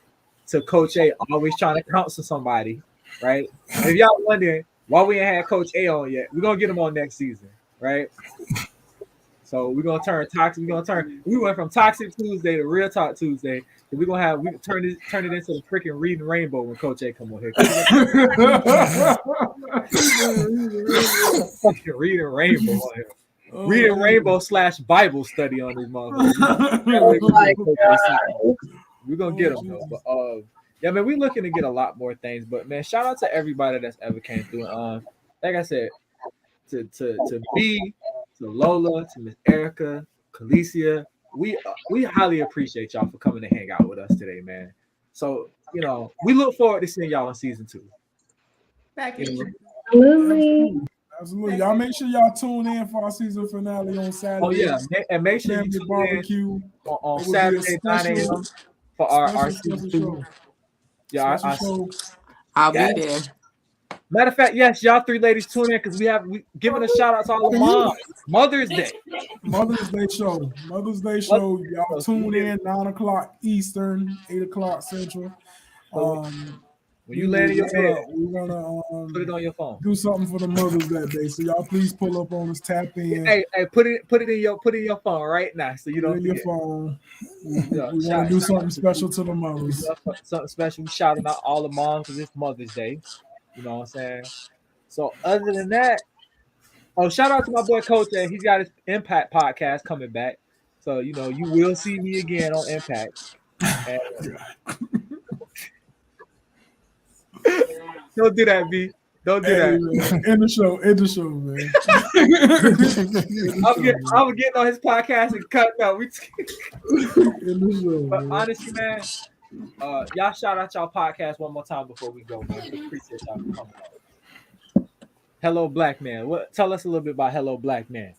to Coach A always trying to counsel somebody, right? And if y'all wondering why we ain't had Coach A on yet, we're gonna get him on next season, right? So we're gonna turn toxic. We went from Toxic Tuesday to Real Talk Tuesday. We can turn it into the freaking Reading Rainbow when Coach A come on here. Fucking Reading Rainbow on here. Reading Rainbow / Bible study on this motherfucker. We're gonna get them though. But yeah, man, we're looking to get a lot more things. But man, shout out to everybody that's ever came through. Like I said, to B, to Lola, to Miss Erica, Khalesia, we highly appreciate y'all for coming to hang out with us today, man. So we look forward to seeing y'all in season 2. Absolutely. Y'all make sure y'all tune in for our season finale on Saturday. Oh yeah, and make sure you tune barbecue on Saturday 9 a.m. for our season 2. Yeah, I'll be there. Matter of fact, yes, y'all 3 ladies tune in, because we giving a shout out to all the moms. Mother's Day show. Y'all tune in 9:00 Eastern, 8:00 Central. When you land in your bed, we're gonna put it on your phone. Do something for the mothers that day. So y'all please pull up on us, tap in. Hey, put it in your phone right now, so you don't forget. Your phone. We want to do something special to the mothers. Something special. We shouting out all the moms because it's Mother's Day. You know what I'm saying? So other than that, shout out to my boy Coach A. He's got his Impact podcast coming back. So you will see me again on Impact. And, don't do that, B. Don't do that. Man. End the show, man. I'm getting on his podcast and cutting out. But honestly, man, y'all shout out y'all podcast one more time before we go, man. Appreciate y'all for coming on. Hello, Black Man. Tell us a little bit about Hello, Black Man.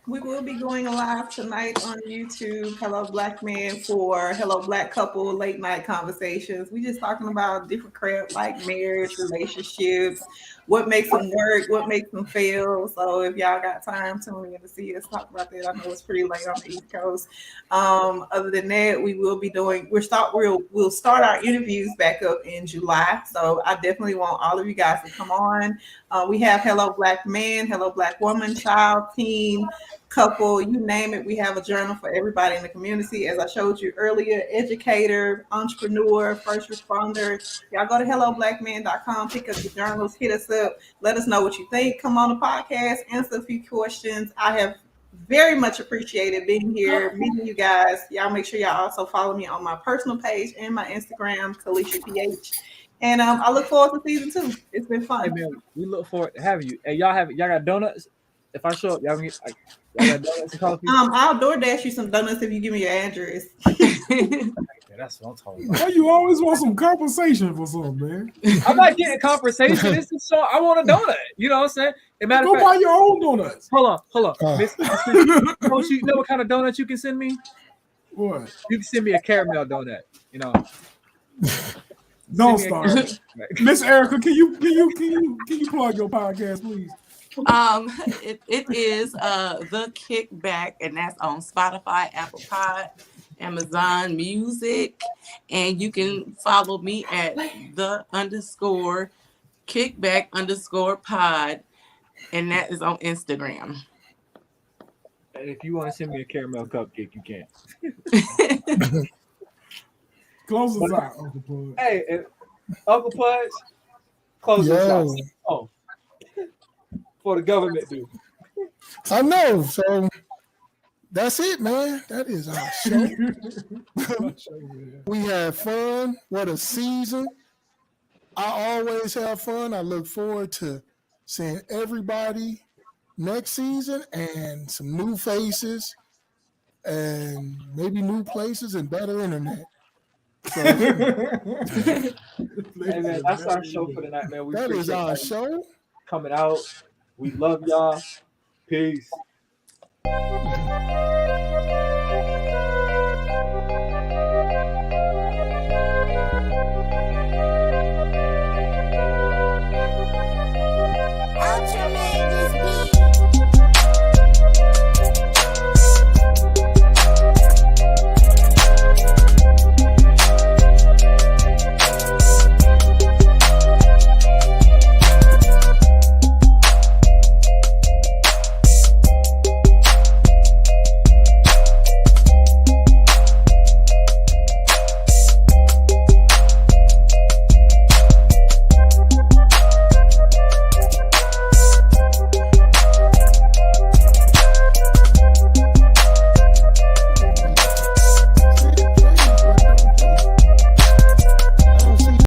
We will be going live tonight on YouTube, Hello Black Man, for Hello Black Couple late night conversations. We just talking about different crap like marriage, relationships, what makes them work, what makes them fail. So if y'all got time, tune in to see us talk about that. I know it's pretty late on the East Coast. Other than that, we will be doing. We'll start our interviews back up in July. So I definitely want all of you guys to come on. We have Hello Black Man, Hello Black Woman, Child, Teen, Couple, you name it. We have a journal for everybody in the community. As I showed you earlier, educator, entrepreneur, first responder. Y'all go to helloblackman.com, pick up your journals, hit us up, let us know what you think. Come on the podcast, answer a few questions. I have very much appreciated being here, meeting you guys. Y'all make sure y'all also follow me on my personal page and my Instagram, KaliciaPH. And I look forward to season 2. It's been fun. Hey man, we look forward to having you. Hey, y'all got donuts? If I show up, y'all got donuts and coffee? I'll DoorDash you some donuts if you give me your address. That's what I'm talking about. Why you always want some compensation for something, man? I'm not getting compensation. This is so I want a donut. You know what I'm saying? Go buy your own donuts. Hold on. Miss, you know what kind of donuts you can send me? What? You can send me a caramel donut. Don't start. Miss Erica, can you plug your podcast, please? It is The Kickback, and that's on Spotify, Apple Pod, Amazon Music, and you can follow me at _kickback_pod, and that is on Instagram. And if you want to send me a caramel cupcake, you can. Close us out, Uncle Pudge. Hey, Uncle Pudge, close us out. Oh, for the government, dude. I know. So that's it, man. That is our show. We had fun. What a season. I always have fun. I look forward to seeing everybody next season and some new faces. and maybe new places and better internet. So Hey man, that's our show for tonight, man. We that is appreciate our y'all show. coming out. We love y'all. Peace.